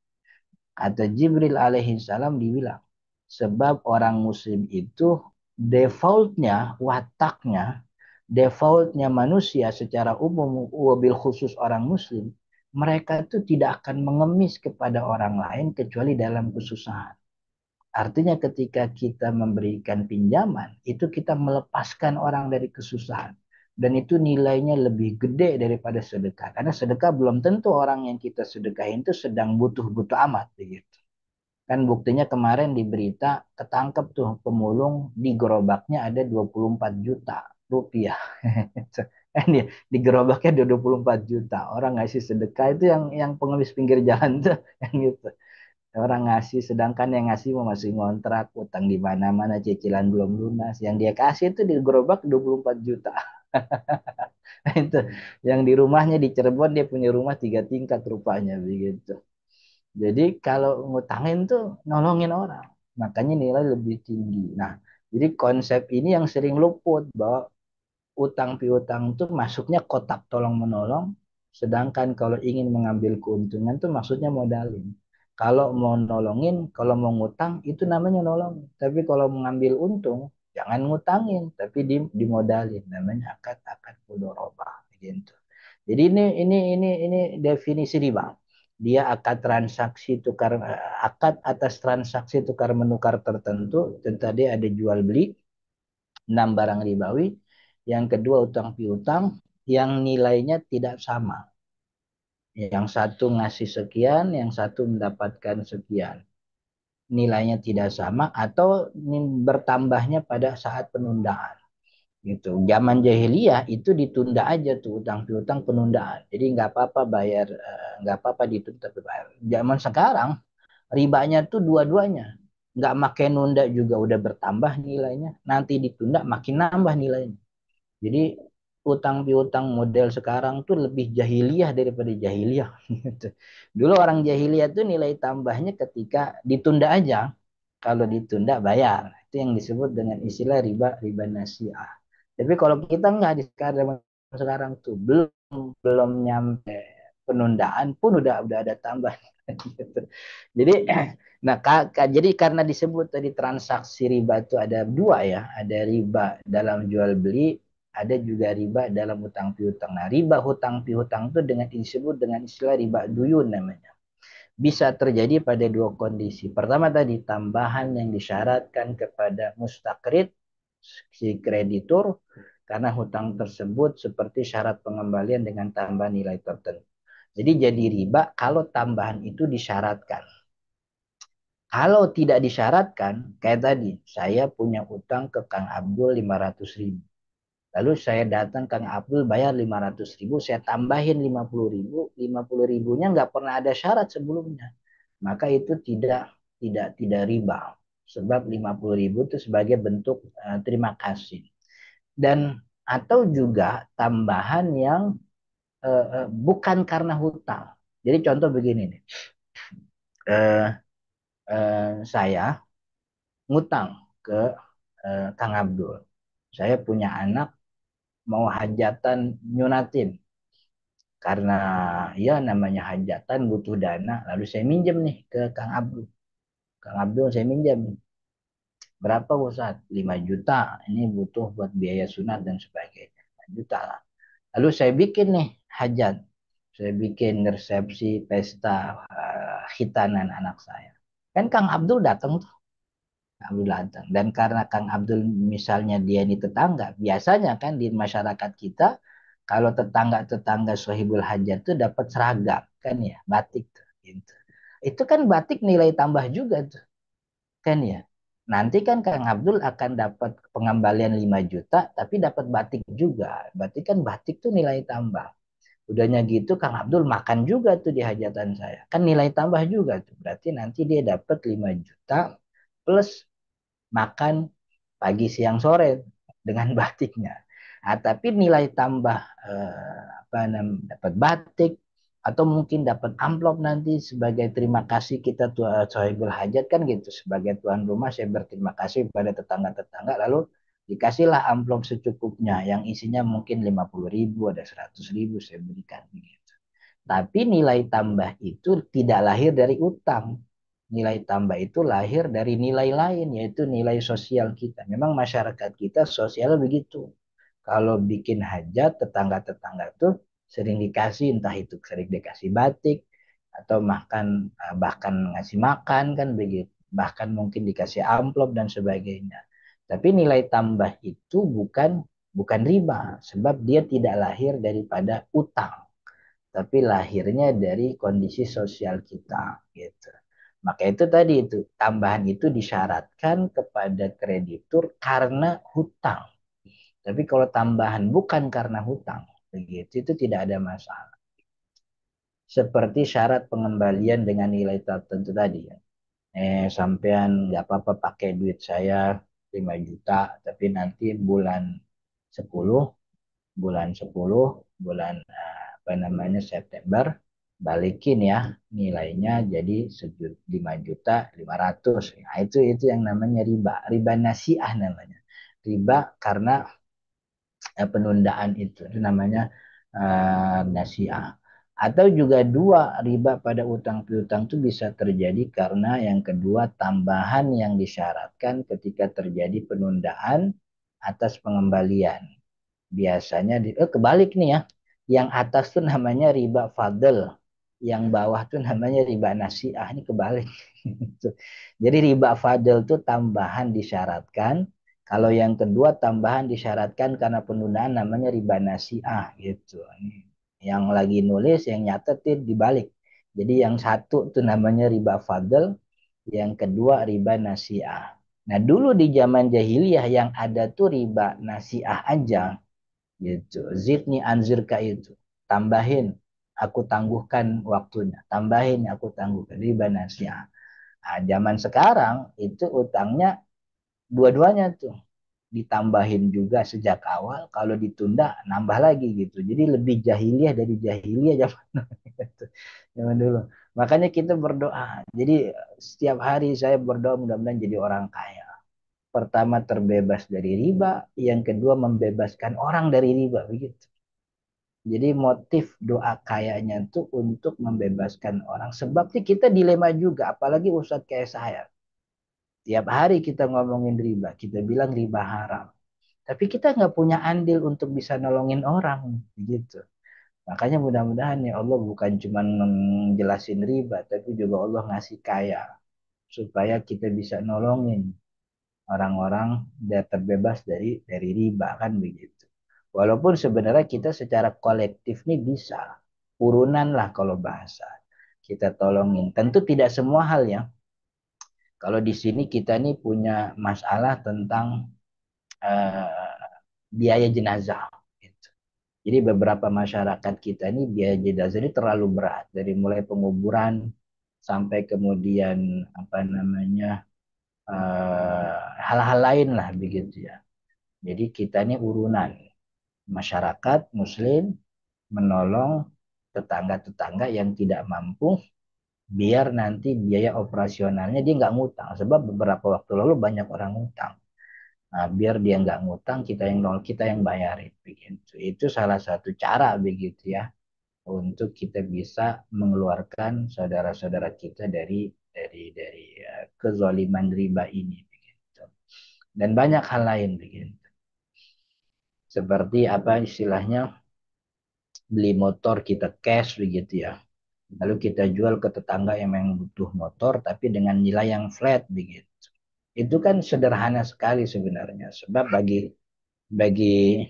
Kata Jibril alaihi salam dibilang, sebab orang muslim itu defaultnya, wataknya, defaultnya manusia secara umum, wabil khusus orang muslim, mereka itu tidak akan mengemis kepada orang lain kecuali dalam kesusahan. Artinya ketika kita memberikan pinjaman, itu kita melepaskan orang dari kesusahan. Dan itu nilainya lebih gede daripada sedekah. Karena sedekah belum tentu orang yang kita sedekahin itu sedang butuh-butuh amat. Begitu. Kan buktinya kemarin di berita ketangkep tuh pemulung di gerobaknya ada 24 juta rupiah. Kan ya, di gerobaknya ada 24 juta. Orang ngasih sedekah itu yang pengemis pinggir jalan tuh. Yang gitu. Orang ngasih, sedangkan yang ngasih mau masih ngontrak, utang di mana-mana, cicilan belum lunas. Yang dia kasih itu di gerobak 24 juta. Itu yang di rumahnya di Cirebon dia punya rumah 3 tingkat rupanya begitu. Jadi kalau ngutangin tuh nolongin orang, makanya nilai lebih tinggi. Nah, jadi konsep ini yang sering luput bahwa utang piutang tuh masuknya kotak tolong menolong, sedangkan kalau ingin mengambil keuntungan tuh maksudnya modalin. Kalau mau nolongin, kalau mau ngutang itu namanya nolong. Tapi kalau mengambil untung, jangan ngutangin, tapi dimodalin. Namanya akad mudharabah gitu. Jadi ini definisi riba. Dia akad atas transaksi tukar menukar tertentu. Dan tadi ada jual beli, 6 barang ribawi. Yang kedua utang piutang yang nilainya tidak sama. Yang satu ngasih sekian, yang satu mendapatkan sekian. Nilainya tidak sama atau bertambahnya pada saat penundaan. Gitu. Zaman jahiliyah itu ditunda aja tuh utang piutang penundaan. Jadi nggak apa-apa bayar, nggak apa-apa ditunda tapi bayar. Zaman sekarang ribanya tuh dua-duanya. Nggak makin nunda juga udah bertambah nilainya. Nanti ditunda makin nambah nilainya. Jadi utang piutang model sekarang tuh lebih jahiliyah daripada jahiliyah. Dulu orang jahiliyah tuh nilai tambahnya ketika ditunda aja. Kalau ditunda bayar. Itu yang disebut dengan istilah riba riba nasiah. Tapi kalau kita nggak di sekarang tuh belum nyampe penundaan pun udah ada tambah. Jadi nah jadi karena disebut tadi transaksi riba itu ada dua ya, ada riba dalam jual beli, ada juga riba dalam hutang piutang. Nah, riba hutang piutang itu dengan disebut dengan istilah riba duyun namanya. Bisa terjadi pada dua kondisi. Pertama tadi tambahan yang disyaratkan kepada mustakrid si kreditur karena hutang tersebut seperti syarat pengembalian dengan tambahan nilai tertentu. Jadi jadi riba kalau tambahan itu disyaratkan. Kalau tidak disyaratkan, kayak tadi, saya punya utang ke Kang Abdul 500.000. Lalu saya datang Kang Abdul bayar 500.000, saya tambahin 50.000, 50.000-nya nggak pernah ada syarat sebelumnya. Maka itu tidak riba. Sebab 50.000 itu sebagai bentuk terima kasih. Dan atau juga tambahan yang bukan karena hutang. Jadi contoh begini nih. Eh, saya ngutang ke Kang Abdul. Saya punya anak mau hajatan nyunatin. Karena ya namanya hajatan butuh dana. Lalu saya minjem nih ke Kang Abdul. Kang Abdul saya minjem. Berapa Ustaz? 5 juta. Ini butuh buat biaya sunat dan sebagainya. 5 juta lah. Lalu saya bikin nih hajat. Saya bikin resepsi pesta khitanan anak saya. Kan Kang Abdul datang tuh. Abdul datang. Dan karena Kang Abdul misalnya dia ini tetangga, biasanya kan di masyarakat kita kalau tetangga-tetangga sohibul hajat itu dapat seragam kan ya, batik tuh, gitu. Itu kan batik nilai tambah juga tuh, kan ya. Nanti kan Kang Abdul akan dapat pengembalian 5 juta, tapi dapat batik juga. Berarti kan batik tuh nilai tambah. Udahnya gitu Kang Abdul makan juga tuh di hajatan saya. Kan nilai tambah juga tuh. Berarti nanti dia dapat 5 juta plus makan pagi siang sore dengan batiknya. Nah, tapi nilai tambah apa namanya dapat batik atau mungkin dapat amplop nanti sebagai terima kasih kita tuh Sohibul Hajat kan gitu, sebagai tuan rumah saya berterima kasih pada tetangga-tetangga, lalu dikasihlah amplop secukupnya yang isinya mungkin 50.000 ada 100.000 saya berikan begitu. Tapi nilai tambah itu tidak lahir dari utang. Nilai tambah itu lahir dari nilai lain, yaitu nilai sosial kita. Memang masyarakat kita sosial begitu. Kalau bikin hajat, tetangga-tetangga tuh sering dikasih, entah itu sering dikasih batik, atau makan, bahkan ngasih makan kan begitu. Bahkan mungkin dikasih amplop dan sebagainya. Tapi nilai tambah itu bukan riba, sebab dia tidak lahir daripada utang tapi lahirnya dari kondisi sosial kita gitu. Maka itu tadi itu tambahan itu disyaratkan kepada kreditur karena hutang. Tapi kalau tambahan bukan karena hutang, begitu itu tidak ada masalah. Seperti syarat pengembalian dengan nilai tertentu tadi ya. Sampean nggak apa-apa pakai duit saya 5 juta, tapi nanti sepuluh bulan 10 bulan apa namanya September balikin ya nilainya jadi 5.500.000. Nah, itu yang namanya riba nasiah namanya. Riba karena penundaan itu namanya nasiah. Atau juga dua, riba pada utang piutang itu bisa terjadi karena yang kedua tambahan yang disyaratkan ketika terjadi penundaan atas pengembalian. Biasanya kebalik nih ya. Yang atas tuh namanya riba fadl, yang bawah tuh namanya riba nasiah. Ini kebalik. Jadi riba fadl tuh tambahan disyaratkan. Kalau yang kedua tambahan disyaratkan karena penundaan namanya riba nasiah gitu. Yang lagi nulis yang nyatetin dibalik. Jadi yang satu tuh namanya riba fadl, yang kedua riba nasiah. Nah dulu di zaman jahiliyah yang ada tuh riba nasiah aja gitu. Zidni anzirka itu. Tambahin, aku tangguhkan waktunya. Tambahin, aku tangguhkan riba nasiah. Nah, zaman sekarang itu utangnya dua-duanya tuh ditambahin juga sejak awal. Kalau ditunda nambah lagi gitu. Jadi lebih jahiliyah dari jahiliyah zaman zaman dulu. Makanya kita berdoa. Jadi setiap hari saya berdoa mudah-mudahan jadi orang kaya. Pertama terbebas dari riba, yang kedua membebaskan orang dari riba begitu. Jadi motif doa kayaknya itu untuk membebaskan orang. Sebab kita dilema juga, apalagi Ustadz kayak saya. Tiap hari kita ngomongin riba, kita bilang riba haram. Tapi kita nggak punya andil untuk bisa nolongin orang, gitu. Makanya mudah-mudahan ya Allah bukan cuma menjelasin riba, tapi juga Allah ngasih kaya supaya kita bisa nolongin orang-orang dia terbebas dari riba kan begitu. Walaupun sebenarnya kita secara kolektif nih bisa urunan lah kalau bahasa kita tolongin. Tentu tidak semua hal ya. Kalau di sini kita nih punya masalah tentang biaya jenazah. Gitu. Jadi beberapa masyarakat kita ini biaya jenazah ini terlalu berat dari mulai penguburan sampai kemudian apa namanya hal-hal lain lah begitu ya. Jadi kita ini urunan masyarakat Muslim menolong tetangga-tetangga yang tidak mampu biar nanti biaya operasionalnya dia nggak ngutang sebab beberapa waktu lalu banyak orang ngutang. Nah, biar dia nggak ngutang kita yang bayarin begitu. Itu salah satu cara begitu ya untuk kita bisa mengeluarkan saudara-saudara kita dari kezaliman riba ini begitu. Dan banyak hal lain begitu. Seperti apa istilahnya beli motor kita cash begitu ya. Lalu kita jual ke tetangga yang memang butuh motor tapi dengan nilai yang flat begitu. Itu kan sederhana sekali sebenarnya sebab bagi bagi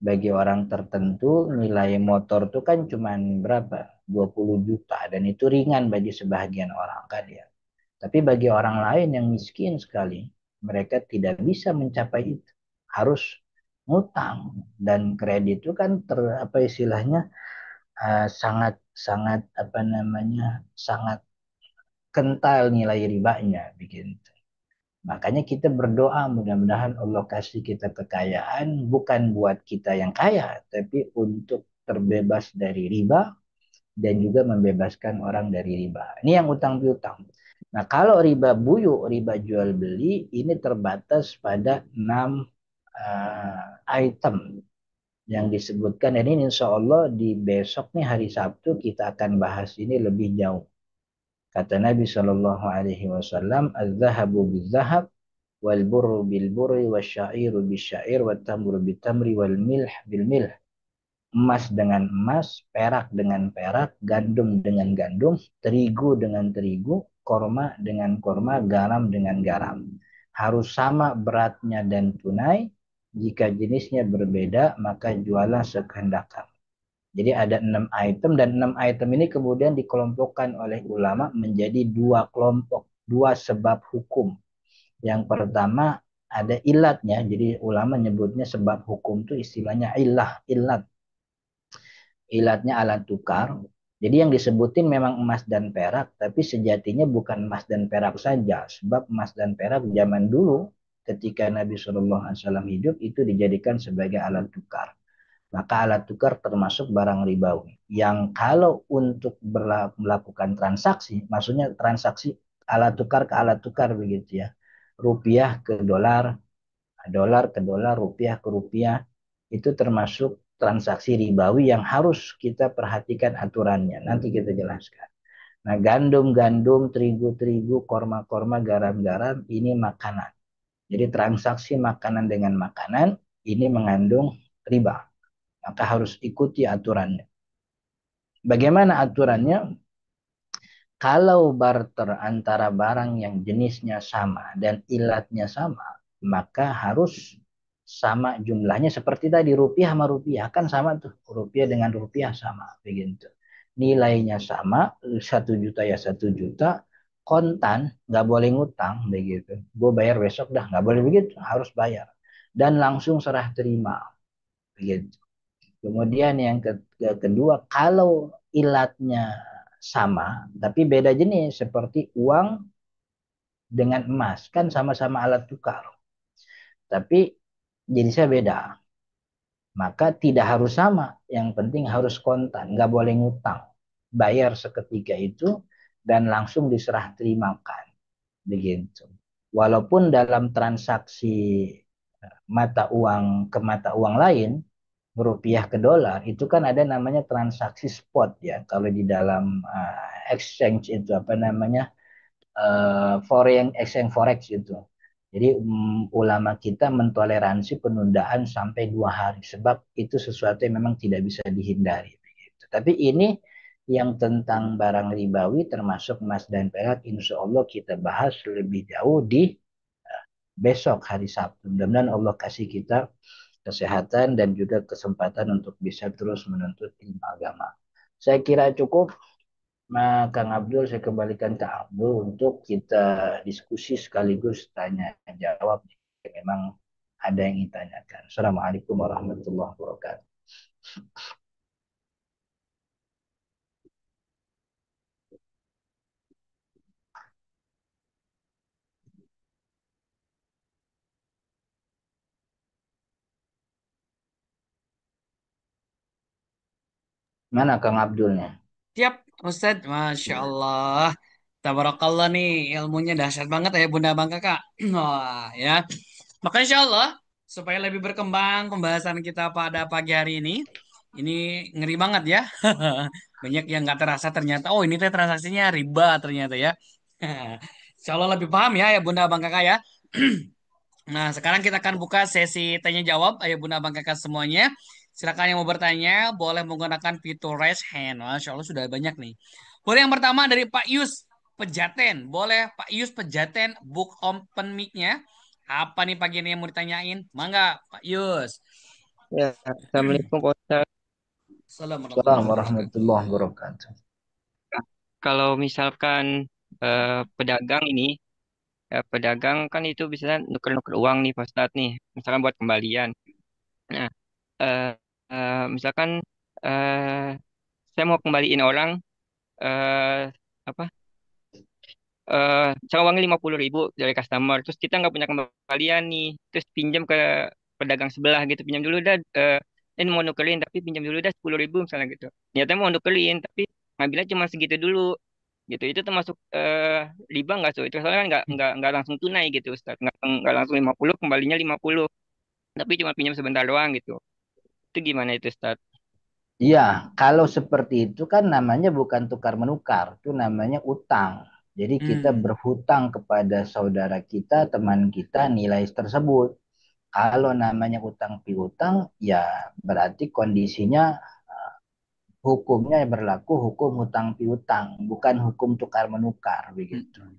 bagi orang tertentu nilai motor tuh kan cuman berapa? 20 juta dan itu ringan bagi sebahagian orang kan ya. Tapi bagi orang lain yang miskin sekali, mereka tidak bisa mencapai itu. Harus ngutang dan kredit itu kan apa istilahnya sangat sangat apa namanya sangat kental nilai ribanya bikin. Makanya kita berdoa mudah-mudahan Allah kasih kita kekayaan bukan buat kita yang kaya, tapi untuk terbebas dari riba dan juga membebaskan orang dari riba. Ini yang utang piutang. Nah, kalau riba buyuk, riba jual beli ini terbatas pada 6 item yang disebutkan. Dan ini insya Allah di besok nih hari Sabtu kita akan bahas ini lebih jauh. Kata Nabi Shallallahu Alaihi Wasallam, "Az-zahabu bil-zahab, wal burru bil burri, wasyairu bisyair, wat tamru bil tamri, wal milh bil milh." Emas dengan emas, perak dengan perak, gandum dengan gandum, terigu dengan terigu, korma dengan korma, garam dengan garam. Harus sama beratnya dan tunai. Jika jenisnya berbeda, maka jualah sekehendak kamu. Jadi ada 6 item dan 6 item ini kemudian dikelompokkan oleh ulama menjadi 2 kelompok, 2 sebab hukum. Yang pertama ada ilatnya, jadi ulama nyebutnya sebab hukum itu istilahnya ilat. Ilatnya alat tukar. Jadi yang disebutin memang emas dan perak, tapi sejatinya bukan emas dan perak saja. Sebab emas dan perak zaman dulu ketika Nabi SAW hidup itu dijadikan sebagai alat tukar. Maka alat tukar termasuk barang ribawi. Yang kalau untuk melakukan transaksi, maksudnya transaksi alat tukar ke alat tukar begitu ya. Rupiah ke dolar, dolar ke dolar, rupiah ke rupiah, itu termasuk transaksi ribawi yang harus kita perhatikan aturannya. Nanti kita jelaskan. Nah, gandum-gandum, terigu-terigu, korma-korma, garam-garam, ini makanan. Jadi transaksi makanan dengan makanan, ini mengandung riba. Maka harus ikuti aturannya. Bagaimana aturannya? Kalau barter antara barang yang jenisnya sama dan ilatnya sama, maka harus sama jumlahnya seperti tadi rupiah sama rupiah kan sama tuh, rupiah dengan rupiah sama begitu. Nilainya sama, 1 juta ya 1 juta, kontan, nggak boleh ngutang begitu. Gue bayar besok dah, nggak boleh begitu, harus bayar dan langsung serah terima begitu. Kemudian yang kedua, kalau ilatnya sama, tapi beda jenis, seperti uang dengan emas, kan sama-sama alat tukar. Tapi jenisnya beda. Maka tidak harus sama, yang penting harus kontan, nggak boleh ngutang. Bayar seketika itu dan langsung diserah terimakan. Begitu. Walaupun dalam transaksi mata uang ke mata uang lain, rupiah ke dolar itu kan ada namanya transaksi spot ya kalau di dalam exchange itu apa namanya foreign exchange forex itu. Jadi ulama kita mentoleransi penundaan sampai 2 hari sebab itu sesuatu yang memang tidak bisa dihindari. Begitu. Tapi ini yang tentang barang ribawi termasuk emas dan perak insya Allah kita bahas lebih jauh di besok hari Sabtu. Mudah-mudahan Allah kasih kita kesehatan dan juga kesempatan untuk bisa terus menuntut ilmu agama. Saya kira cukup. Kang Abdul, saya kembalikan ke Abdul untuk kita diskusi sekaligus tanya jawab. Memang ada yang ditanyakan. Assalamualaikum warahmatullahi wabarakatuh. Mana Kang Abdulnya? Siap, Ustadz. Masya Allah. Tabarakallah nih, ilmunya dahsyat banget ya Bunda Bang Kakak. Wah, ya. Maka insya Allah, supaya lebih berkembang pembahasan kita pada pagi hari ini ngeri banget ya. Banyak yang nggak terasa ternyata, oh ini teh transaksinya riba ternyata ya. Insya Allah lebih paham ya Bunda Bang Kakak ya. Nah, sekarang kita akan buka sesi tanya jawab ayah bunda abang kakak semuanya. Silakan yang mau bertanya, boleh menggunakan fitur raise hand. Masya Allah sudah banyak nih. Boleh yang pertama dari Pak Yus Pejaten. Boleh Pak Yus Pejaten book open mic-nya. Apa nih pagi ini yang mau ditanyain? Mangga Pak Yus. Ya, Assalamualaikum Pak Ustadz. Assalamualaikum warahmatullahi Assalamualaikum wabarakatuh. warahmatullahi wabarakatuh. Kalau misalkan pedagang ini, pedagang kan itu bisa nuker-nuker uang nih Pak Ustadz nih, misalkan buat kembalian. Nah, eh, misalkan eh, saya mau kembaliin orang, eh, apa? Misalkan uangnya 50.000 dari customer, terus kita nggak punya kembalian nih, terus pinjam ke pedagang sebelah gitu, pinjam dulu dah, ini mau nukerin tapi pinjam dulu dah 10.000 misalnya gitu. Nyatanya mau nukerin tapi ngambilnya cuma segitu dulu gitu. Itu termasuk riba nggak so? Itu soalnya kan nggak langsung tunai gitu Ustaz, nggak langsung 50 kembalinya 50, tapi cuma pinjam sebentar doang gitu. Itu gimana itu Ustaz? Iya, kalau seperti itu kan namanya bukan tukar menukar, itu namanya utang. Jadi kita Hmm. berhutang kepada saudara kita, teman kita nilai tersebut. Kalau namanya utang piutang, ya berarti kondisinya hukumnya berlaku hukum hutang piutang, bukan hukum tukar menukar begitu. Hmm.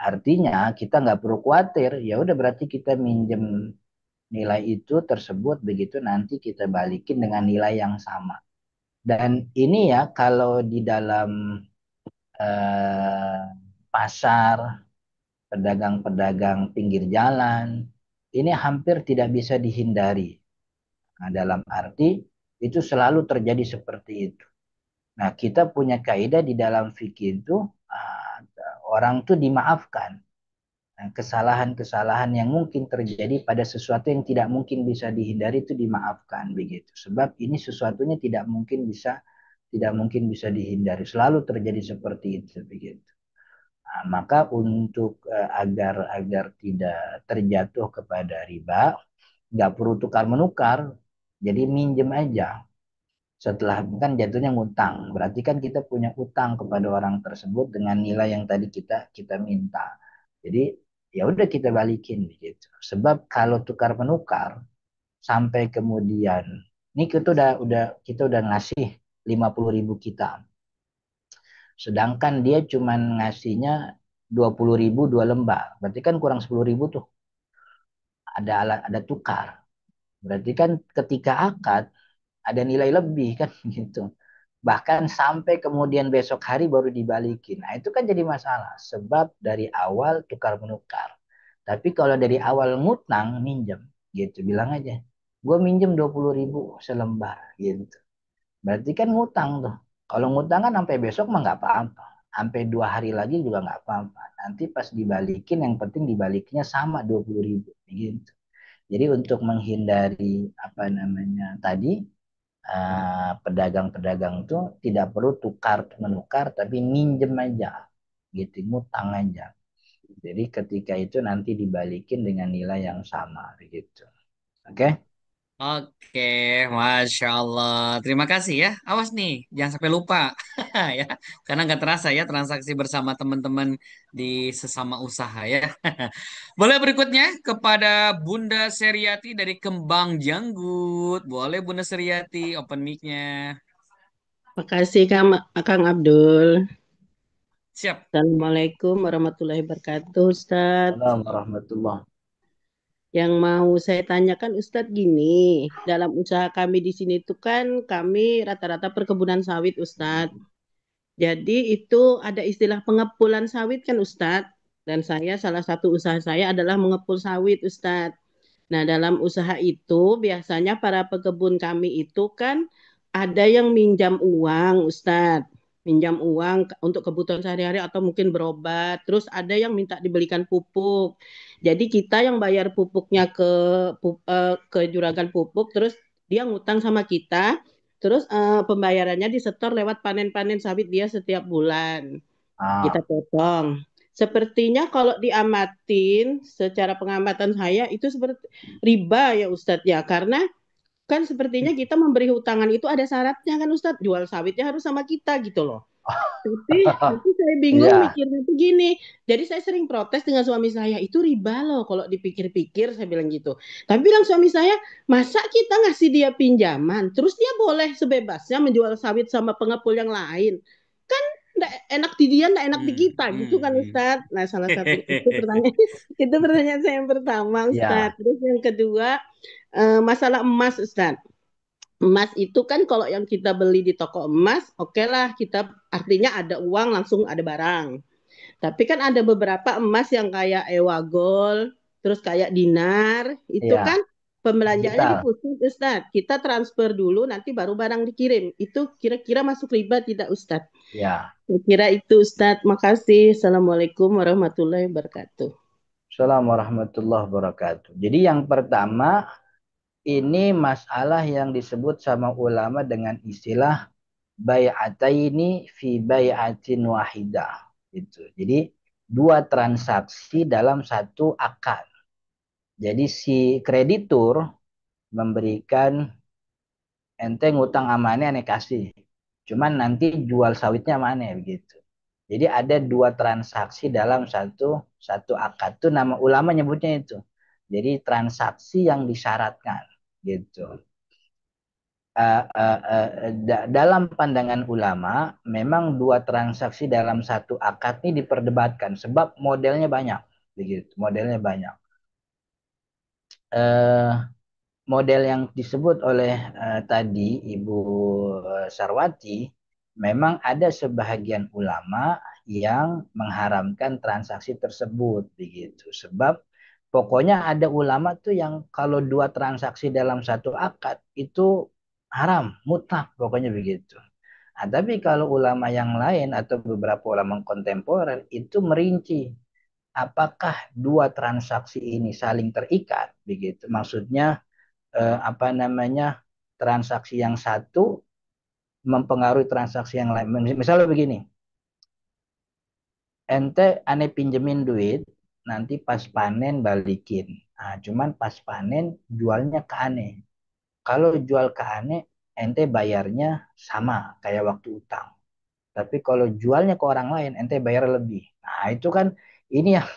Artinya kita nggak perlu khawatir, ya udah berarti kita minjem nilai itu tersebut begitu nanti kita balikin dengan nilai yang sama. Dan ini ya kalau di dalam eh, pasar, pedagang-pedagang pinggir jalan, ini hampir tidak bisa dihindari. Nah, dalam arti itu selalu terjadi seperti itu. Nah, kita punya kaidah di dalam fikih itu ah, orang tuh dimaafkan. Nah, kesalahan-kesalahan yang mungkin terjadi pada sesuatu yang tidak mungkin bisa dihindari itu dimaafkan begitu. Sebab ini sesuatunya tidak mungkin bisa dihindari. Selalu terjadi seperti itu begitu. Nah, maka untuk agar tidak terjatuh kepada riba, nggak perlu tukar menukar, jadi minjem aja. Setelah kan jatuhnya ngutang, berarti kan kita punya utang kepada orang tersebut dengan nilai yang tadi kita kita minta. Jadi ya udah kita balikin gitu. Sebab kalau tukar menukar sampai kemudian ini kita udah ngasih 50.000 kita, sedangkan dia cuman ngasihnya 20.000 dua lembar, berarti kan kurang 10.000 tuh, ada tukar. Berarti kan ketika akad ada nilai lebih kan gitu. Bahkan sampai kemudian besok hari baru dibalikin. Nah, itu kan jadi masalah. Sebab dari awal tukar menukar. Tapi kalau dari awal ngutang, minjem. Gitu, bilang aja. Gue minjem 20.000 selembar. Gitu. Berarti kan ngutang tuh. Kalau ngutang kan sampai besok mah nggak apa-apa. Sampai 2 hari lagi juga nggak apa-apa. Nanti pas dibalikin, yang penting dibaliknya sama 20.000. Gitu. Jadi untuk menghindari apa namanya tadi pedagang-pedagang itu tidak perlu tukar menukar tapi minjem aja gitu, ngutang aja. Jadi ketika itu nanti dibalikin dengan nilai yang sama begitu. Oke. Oke, Masya Allah. Terima kasih ya. Awas nih, jangan sampai lupa ya. Karena nggak terasa ya transaksi bersama teman-teman di sesama usaha ya. Boleh berikutnya kepada Bunda Seriati dari Kembang Janggut. Boleh Bunda Seriati, open mic-nya. Makasih Kang Abdul. Siap. Assalamualaikum warahmatullahi wabarakatuh, Ustadz. Assalamualaikum warahmatullahi. Yang mau saya tanyakan Ustadz gini, dalam usaha kami di sini tuh kan kami rata-rata perkebunan sawit Ustadz. Jadi itu ada istilah pengepulan sawit kan Ustadz. Dan salah satu usaha saya adalah mengepul sawit Ustadz. Nah, dalam usaha itu biasanya para pekebun kami itu kan ada yang minjam uang, Ustadz. Minjam uang untuk kebutuhan sehari-hari atau mungkin berobat. Terus ada yang minta dibelikan pupuk. Jadi kita yang bayar pupuknya ke juragan pupuk, terus dia ngutang sama kita. Terus pembayarannya disetor lewat panen-panen sawit dia setiap bulan. Kita Ah, potong. Sepertinya kalau diamatin secara pengamatan saya itu seperti riba ya Ustadz ya. Karena kan sepertinya kita memberi hutangan itu ada syaratnya kan Ustadz. Jual sawitnya harus sama kita gitu loh. Tapi saya bingung iya. mikirnya tuh gini. Jadi saya sering protes dengan suami saya, itu riba loh kalau dipikir-pikir, saya bilang gitu. Tapi bilang suami saya, masa kita ngasih dia pinjaman, terus dia boleh sebebasnya menjual sawit sama pengepul yang lain? Kan nggak enak di dia, nggak enak di Hmm, kita hmm, gitu kan hmm. Ustadz. Nah, salah satu itu pertanyaan itu pertanyaan saya yang pertama Ya, Ustadz. Terus yang kedua, masalah emas Ustadz. Emas itu kan kalau yang kita beli di toko emas, oke lah kita artinya ada uang langsung ada barang. Tapi kan ada beberapa emas yang kayak Ewa Gold, terus kayak dinar, itu kan ya, pembelanjaannya di digital. pusat Ustadz. Kita transfer dulu, nanti baru barang dikirim. Itu kira-kira masuk riba tidak Ustadz? Ya, Saya kira itu Ustadz. Makasih. Assalamualaikum warahmatullahi wabarakatuh. Assalamualaikum warahmatullahi wabarakatuh. Jadi yang pertama, ini masalah yang disebut sama ulama dengan istilah bay'ataini fi bay'atin wahidah. Gitu. Jadi dua transaksi dalam satu akad. Jadi si kreditur memberikan ente ngutang amane ane kasih. Cuman nanti jual sawitnya mana begitu. Jadi ada dua transaksi dalam satu satu akad itu nama ulama nyebutnya itu. Jadi transaksi yang disyaratkan gitu. Dalam pandangan ulama, memang dua transaksi dalam satu akad ini diperdebatkan sebab modelnya banyak, begitu. Modelnya banyak. Eh, Model yang disebut oleh tadi Ibu Sarwati, memang ada sebahagian ulama yang mengharamkan transaksi tersebut, begitu. Sebab pokoknya ada ulama tuh yang kalau dua transaksi dalam satu akad itu haram, mutlak, pokoknya begitu. Nah, tapi kalau ulama yang lain atau beberapa ulama kontemporer itu merinci apakah dua transaksi ini saling terikat, begitu. Maksudnya apa namanya transaksi yang satu mempengaruhi transaksi yang lain. Misalnya begini, ente ane pinjemin duit, nanti pas panen balikin. Nah, cuman pas panen jualnya ke ane. Kalau jual ke ane, ente bayarnya sama kayak waktu utang. Tapi kalau jualnya ke orang lain, ente bayar lebih. Nah, itu kan ini yang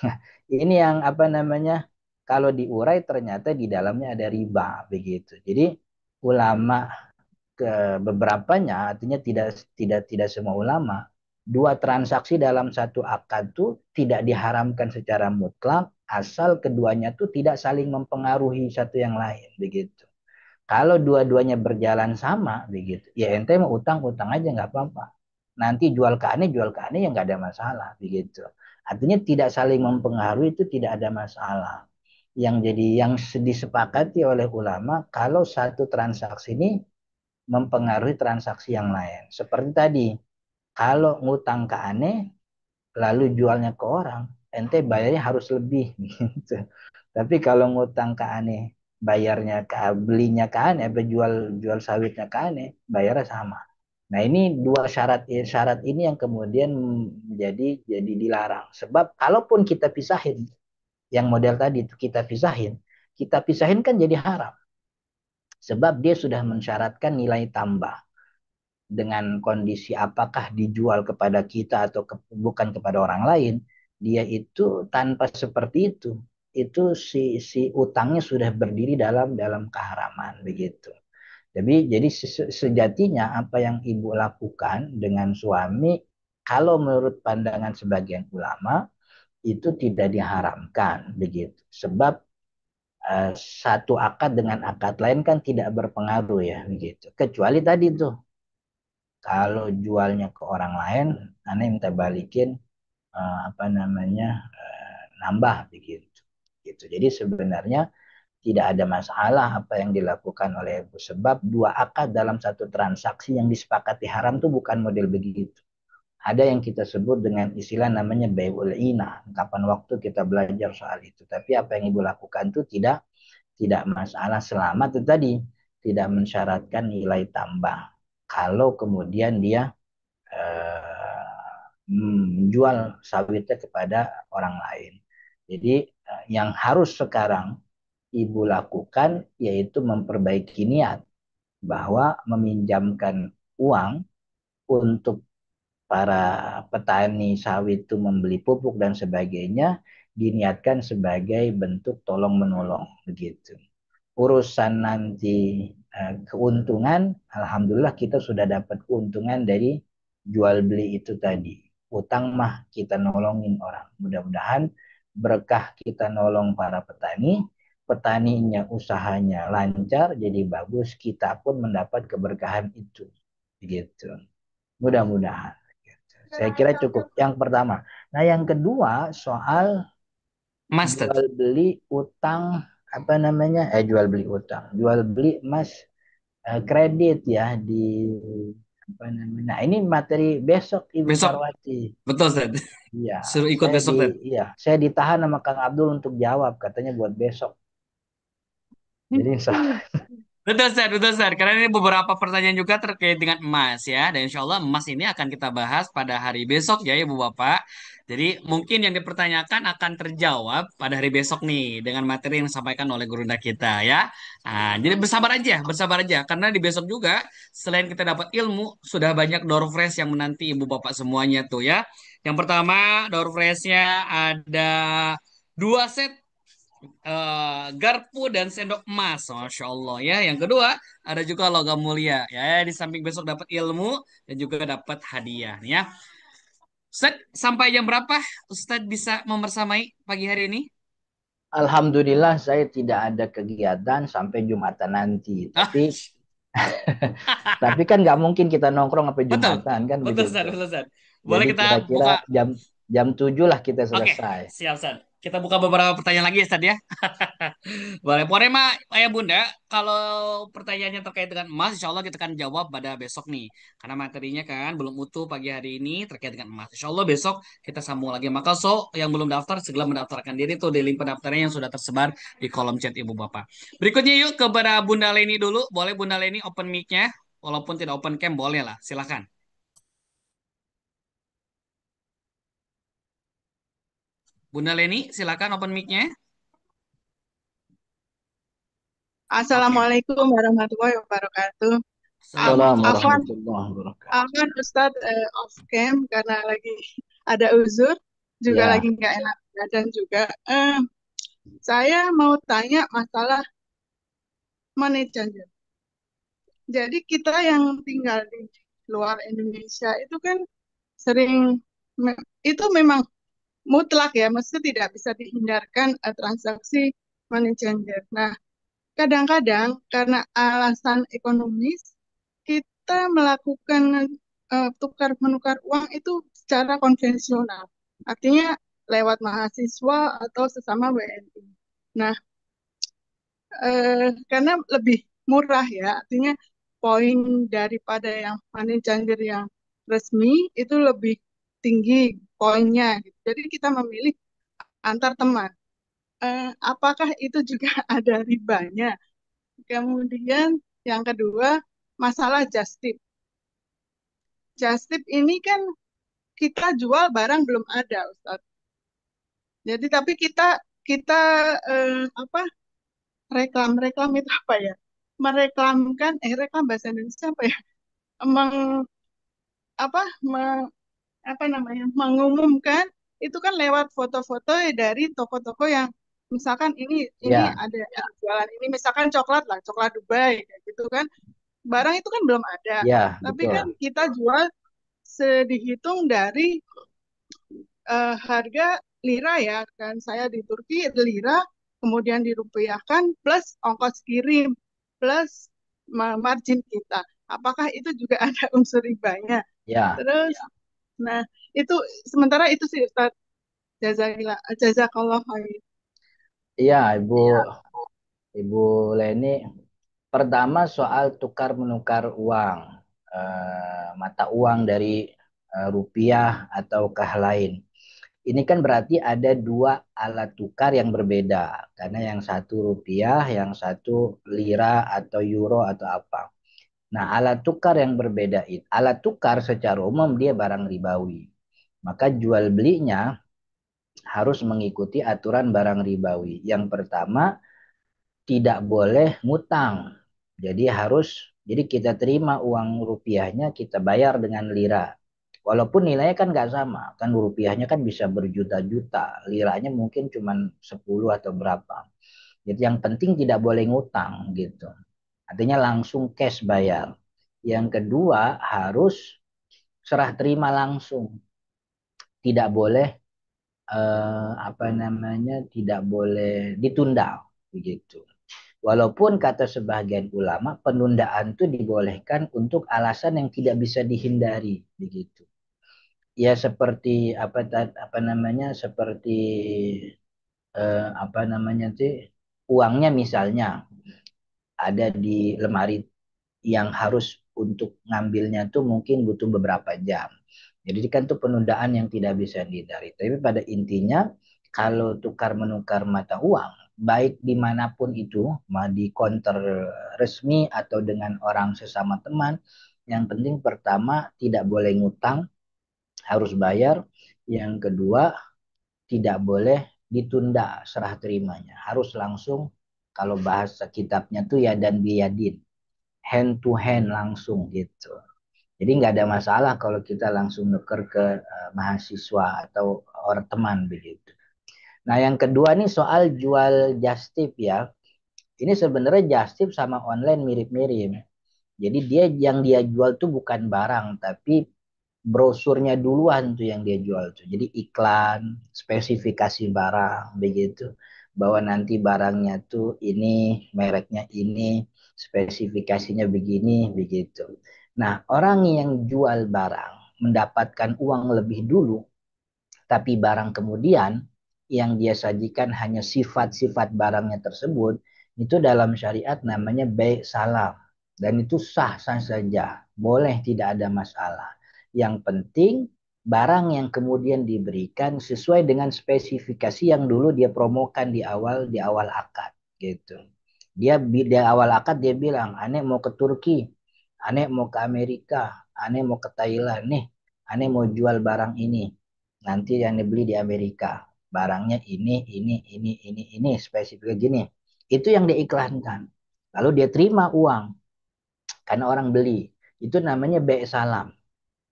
ini yang apa namanya? Kalau diurai ternyata di dalamnya ada riba begitu. Jadi ulama ke beberapanya artinya tidak semua ulama dua transaksi dalam satu akad itu tidak diharamkan secara mutlak asal keduanya tuh tidak saling mempengaruhi satu yang lain begitu. Kalau dua-duanya berjalan sama begitu, ya ente mau utang aja nggak apa-apa. Nanti jual ke ane ya nggak ada masalah begitu. Artinya tidak saling mempengaruhi itu tidak ada masalah. Yang jadi yang disepakati oleh ulama kalau satu transaksi ini mempengaruhi transaksi yang lain. Seperti tadi, kalau ngutang ke aneh, lalu jualnya ke orang, ente bayarnya harus lebih. Gitu. Tapi kalau ngutang ke aneh, bayarnya ke belinya ke aneh, apa jual sawitnya ke aneh, bayarnya sama. Nah ini dua syarat ini yang kemudian jadi dilarang. Sebab kalaupun kita pisahin, yang model tadi itu kita pisahin kan jadi haram. Sebab dia sudah mensyaratkan nilai tambah dengan kondisi apakah dijual kepada kita atau bukan kepada orang lain, dia itu tanpa seperti itu si utangnya sudah berdiri dalam keharaman begitu. Jadi sejatinya apa yang ibu lakukan dengan suami, kalau menurut pandangan sebagian ulama itu tidak diharamkan begitu, sebab satu akad dengan akad lain kan tidak berpengaruh ya begitu. Kecuali tadi tuh kalau jualnya ke orang lain, aneh minta balikin apa namanya nambah begitu. Gitu. Jadi sebenarnya tidak ada masalah apa yang dilakukan oleh ibu sebab dua akad dalam satu transaksi yang disepakati haram itu bukan model begitu. Ada yang kita sebut dengan istilah namanya bai'ul ina. Kapan waktu kita belajar soal itu. Tapi apa yang ibu lakukan itu tidak masalah selama itu tadi tidak mensyaratkan nilai tambah. Kalau kemudian dia menjual sawitnya kepada orang lain. Jadi yang harus sekarang ibu lakukan yaitu memperbaiki niat bahwa meminjamkan uang untuk para petani sawit itu membeli pupuk dan sebagainya diniatkan sebagai bentuk tolong menolong begitu. Urusan nanti keuntungan, alhamdulillah kita sudah dapat keuntungan dari jual beli itu tadi. Utang mah kita nolongin orang. Mudah-mudahan berkah kita nolong para petani, petaninya usahanya lancar, jadi bagus, kita pun mendapat keberkahan itu. Gitu. Mudah-mudahan. Gitu. Saya kira cukup. Yang pertama. Nah, yang kedua soal Mas, jual beli utang apa namanya? Jual beli utang, jual beli emas kredit ya di apa namanya? Nah, ini materi besok Ibu besok Farwati. betul Ustaz. Iya, Suruh ikut besok Ustaz. saya ditahan sama Kang Abdul untuk jawab, katanya buat besok. Jadi insya Betul Ustaz. Karena ini beberapa pertanyaan juga terkait dengan emas ya. Dan insya Allah emas ini akan kita bahas pada hari besok ya Ibu Bapak. Jadi mungkin yang dipertanyakan akan terjawab pada hari besok nih dengan materi yang disampaikan oleh gurunda kita ya. Nah, jadi bersabar aja. Karena di besok juga selain kita dapat ilmu, sudah banyak door prize yang menanti Ibu Bapak semuanya tuh ya. Yang pertama door prize-nya ada dua set garpu dan sendok emas, masya Allah ya. Yang kedua ada juga logam mulia ya. Di samping besok dapat ilmu dan juga dapat hadiah ya. Ustaz, sampai jam berapa Ustadz bisa membersamai pagi hari ini? Alhamdulillah saya tidak ada kegiatan sampai Jumatan nanti. Ah, Tapi kan nggak mungkin kita nongkrong sampai betul, Jumatan kan begitu. Betul Ustaz. Boleh Jadi kita kira-kira buka. jam 7 lah kita Oke, selesai. siap Ustaz. Kita buka beberapa pertanyaan lagi ya Ustaz ya. Boleh, boleh Mak, Ayah Bunda, kalau pertanyaannya terkait dengan emas, insya Allah kita akan jawab pada besok nih. Karena materinya kan belum utuh pagi hari ini terkait dengan emas. Insya Allah besok kita sambung lagi. Maka yang belum daftar, segera mendaftarkan diri tuh di link pendaftarannya yang sudah tersebar di kolom chat Ibu Bapak. Berikutnya yuk kepada Bunda Leni dulu. Boleh Bunda Leni open mic-nya? Walaupun tidak open cam, boleh lah. Silakan. Bunda Leni, silakan open mic-nya. Oke. Assalamualaikum warahmatullahi wabarakatuh. Assalamualaikum Afwan, warahmatullahi wabarakatuh. Afwan Ustadz off cam karena lagi ada uzur, juga Ya, lagi nggak enak badan juga. Saya mau tanya masalah money changer. Jadi kita yang tinggal di luar Indonesia itu kan sering, itu memang mutlak ya, mesti tidak bisa dihindarkan transaksi money changer. Nah, kadang-kadang karena alasan ekonomis, kita melakukan tukar menukar uang itu secara konvensional. Artinya lewat mahasiswa atau sesama WNI. Nah, karena lebih murah ya, artinya poin daripada yang money changer yang resmi itu lebih tinggi poinnya, gitu. Jadi kita memilih antar teman. Apakah itu juga ada ribanya? Kemudian yang kedua, masalah just tip. Just tip ini kan kita jual barang belum ada, Ustaz. Jadi tapi kita kita apa, reklam itu apa ya? Mereklamkan, reklam bahasa Indonesia apa ya? Meng, apa, apa namanya? Mengumumkan itu kan lewat foto-foto dari toko-toko yang misalkan ini ya, ada yang jualan ini, misalkan coklat lah, coklat Dubai kayak gitu kan. Barang itu kan belum ada. ya, Tapi kan betul. kita jual dihitung dari harga lira ya kan, saya di Turki lira kemudian dirupiahkan plus ongkos kirim plus margin kita, apakah itu juga ada unsur ribanya? Ya, Terus nah itu sementara itu sih Ustaz. Jazakallah khair. iya Ibu Leni. Pertama soal tukar menukar uang, mata uang dari rupiah ataukah lain. Ini kan berarti ada dua alat tukar yang berbeda, karena yang satu rupiah, yang satu lira atau euro atau apa. Nah, alat tukar yang berbeda itu, alat tukar secara umum dia barang ribawi. Maka jual belinya harus mengikuti aturan barang ribawi. Yang pertama, tidak boleh ngutang. Jadi kita terima uang rupiahnya, kita bayar dengan lira. Walaupun nilainya kan nggak sama, kan rupiahnya kan bisa berjuta-juta, liranya mungkin cuma 10 atau berapa. Jadi yang penting tidak boleh ngutang gitu. Artinya langsung cash bayar. Yang kedua harus serah terima langsung, tidak boleh apa namanya, tidak boleh ditunda begitu. Walaupun kata sebagian ulama penundaan itu dibolehkan untuk alasan yang tidak bisa dihindari begitu. Ya seperti apa namanya, seperti apa namanya sih, uangnya misalnya ada di lemari yang harus untuk ngambilnya tuh mungkin butuh beberapa jam. Jadi kan tuh penundaan yang tidak bisa dihindari. Tapi pada intinya kalau tukar menukar mata uang, baik dimanapun itu, mau di counter resmi atau dengan orang sesama teman, yang penting pertama tidak boleh ngutang, harus bayar. Yang kedua tidak boleh ditunda serah terimanya, harus langsung, kalau bahasa kitabnya tuh ya dan biyadin, hand to hand langsung gitu. Jadi nggak ada masalah kalau kita langsung nuker ke mahasiswa atau orang teman begitu. Nah yang kedua nih soal jual just tip ya. Ini sebenarnya just tip sama online mirip-mirip. Jadi dia jual tuh bukan barang tapi brosurnya duluan tuh yang dia jual tuh. Jadi iklan, spesifikasi barang begitu. Bahwa nanti barangnya tuh ini, mereknya ini, spesifikasinya begini, begitu. Nah, orang yang jual barang mendapatkan uang lebih dulu, tapi barang kemudian yang dia sajikan hanya sifat-sifat barangnya tersebut, itu dalam syariat namanya bai' salam. Dan itu sah-sah saja, boleh, tidak ada masalah. Yang penting barang yang kemudian diberikan sesuai dengan spesifikasi yang dulu dia promokan di awal akad gitu. Di awal akad dia bilang, "Ane mau ke Turki, Ane mau ke Amerika, Ane mau ke Thailand nih, Ane mau jual barang ini. Nanti yang dibeli di Amerika, barangnya ini, spesifik gini." Itu yang diiklankan. Lalu dia terima uang karena orang beli. Itu namanya bai' salam.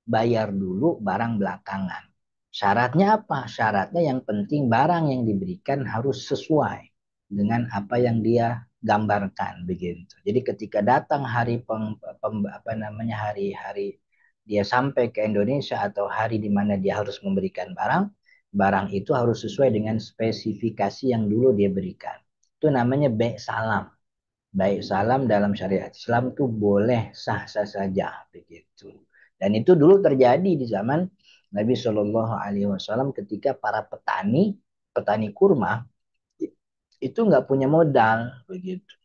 Bayar dulu, barang belakangan. Syaratnya apa? Syaratnya yang penting barang yang diberikan harus sesuai dengan apa yang dia gambarkan begitu. Jadi ketika datang hari apa namanya, hari dia sampai ke Indonesia atau hari di mana dia harus memberikan barang, barang itu harus sesuai dengan spesifikasi yang dulu dia berikan. Itu namanya bai' salam. Baik salam dalam syariat Islam tuh boleh, sah-sah saja begitu. Dan itu dulu terjadi di zaman Nabi Shallallahu Alaihi Wasallam ketika para petani kurma itu nggak punya modal begitu.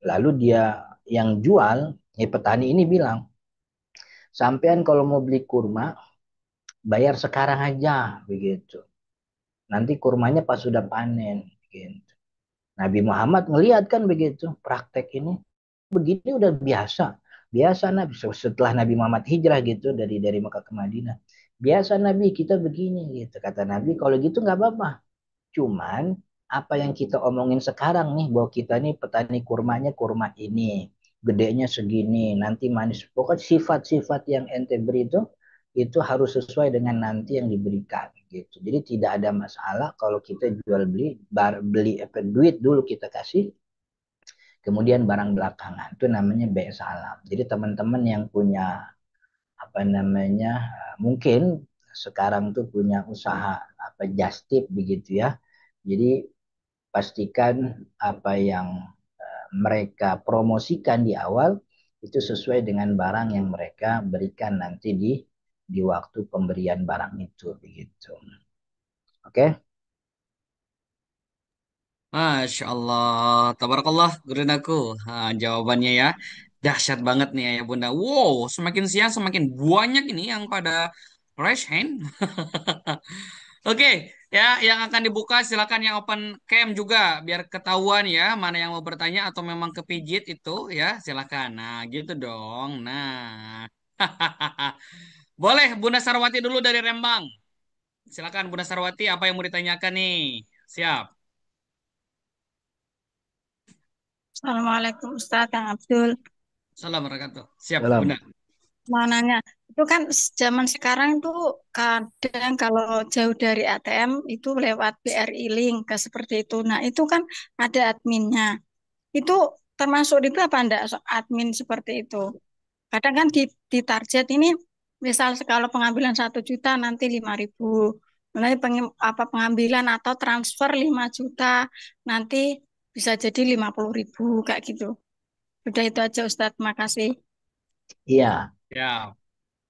Lalu dia yang jual, petani ini bilang, "Sampean kalau mau beli kurma bayar sekarang aja begitu. Nanti kurmanya pas sudah panen." Gitu. Nabi Muhammad ngelihat kan begitu praktek ini. Begini udah biasa Nabi setelah Nabi Muhammad hijrah gitu dari Mekah ke Madinah, biasa Nabi kita begini gitu. Kata Nabi, kalau gitu nggak apa-apa, cuman apa yang kita omongin sekarang nih, bahwa kita nih petani kurmanya kurma ini gedenya segini, nanti manis, pokoknya sifat-sifat yang ente beri itu harus sesuai dengan nanti yang diberikan gitu. Jadi tidak ada masalah kalau kita jual beli duit dulu kita kasih, kemudian barang belakangan, itu namanya bai' salam. Jadi teman-teman yang punya apa namanya, mungkin sekarang tuh punya usaha apa just tip begitu ya. Jadi pastikan apa yang mereka promosikan di awal itu sesuai dengan barang yang mereka berikan nanti di waktu pemberian barang itu begitu. Oke? Masya Allah, tabarakallah, gurunaku. Jawabannya ya, dahsyat banget nih ya Bunda. Wow, semakin siang semakin banyak ini yang pada raise hand. Oke, ya, yang akan dibuka silakan yang open cam juga, biar ketahuan ya mana yang mau bertanya atau memang kepijit itu ya, silakan. Nah, gitu dong. Nah, boleh Bunda Sarwati dulu dari Rembang. Silakan Bunda Sarwati, apa yang mau ditanyakan nih? Siap. Assalamualaikum Ustadz Kang Abdul. Salam warahmatullahi wabarakatuh. Siap, Salam. Bunda. Mau nanya, itu kan zaman sekarang tuh kadang kalau jauh dari ATM itu lewat BRI Link ke seperti itu. Nah itu kan ada adminnya. Itu termasuk riba apa enggak admin seperti itu? Kadang kan di target ini Misal kalau pengambilan 1 juta nanti 5.000. Nanti pengambilan atau transfer 5 juta nanti bisa jadi 50.000 kayak gitu. Udah itu aja Ustadz, makasih. Iya, Ya.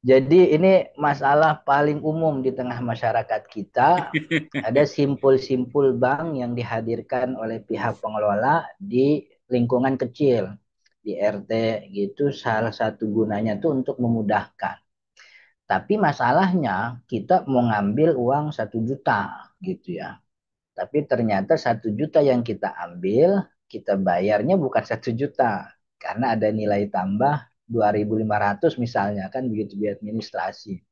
jadi ini masalah paling umum di tengah masyarakat kita. Ada simpul-simpul bank yang dihadirkan oleh pihak pengelola di lingkungan kecil, di RT gitu. Salah satu gunanya tuh untuk memudahkan. Tapi masalahnya kita mau ngambil uang 1 juta gitu ya. Tapi ternyata 1 juta yang kita ambil, kita bayarnya bukan 1 juta. Karena ada nilai tambah 2.500 misalnya kan begitu biaya administrasi.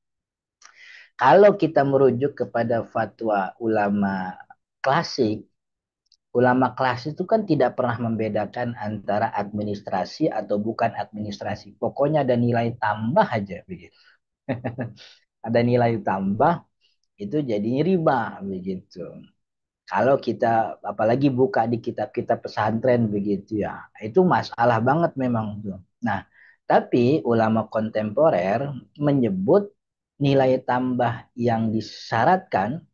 Kalau kita merujuk kepada fatwa klasik, ulama klasik itu kan tidak pernah membedakan antara administrasi atau bukan administrasi. Pokoknya ada nilai tambah aja begitu. Ada nilai tambah itu jadinya riba begitu. Kalau kita apalagi buka di kitab-kitab pesantren begitu ya, itu masalah banget memang tuh. Nah, tapi ulama kontemporer menyebut nilai tambah yang disyaratkan,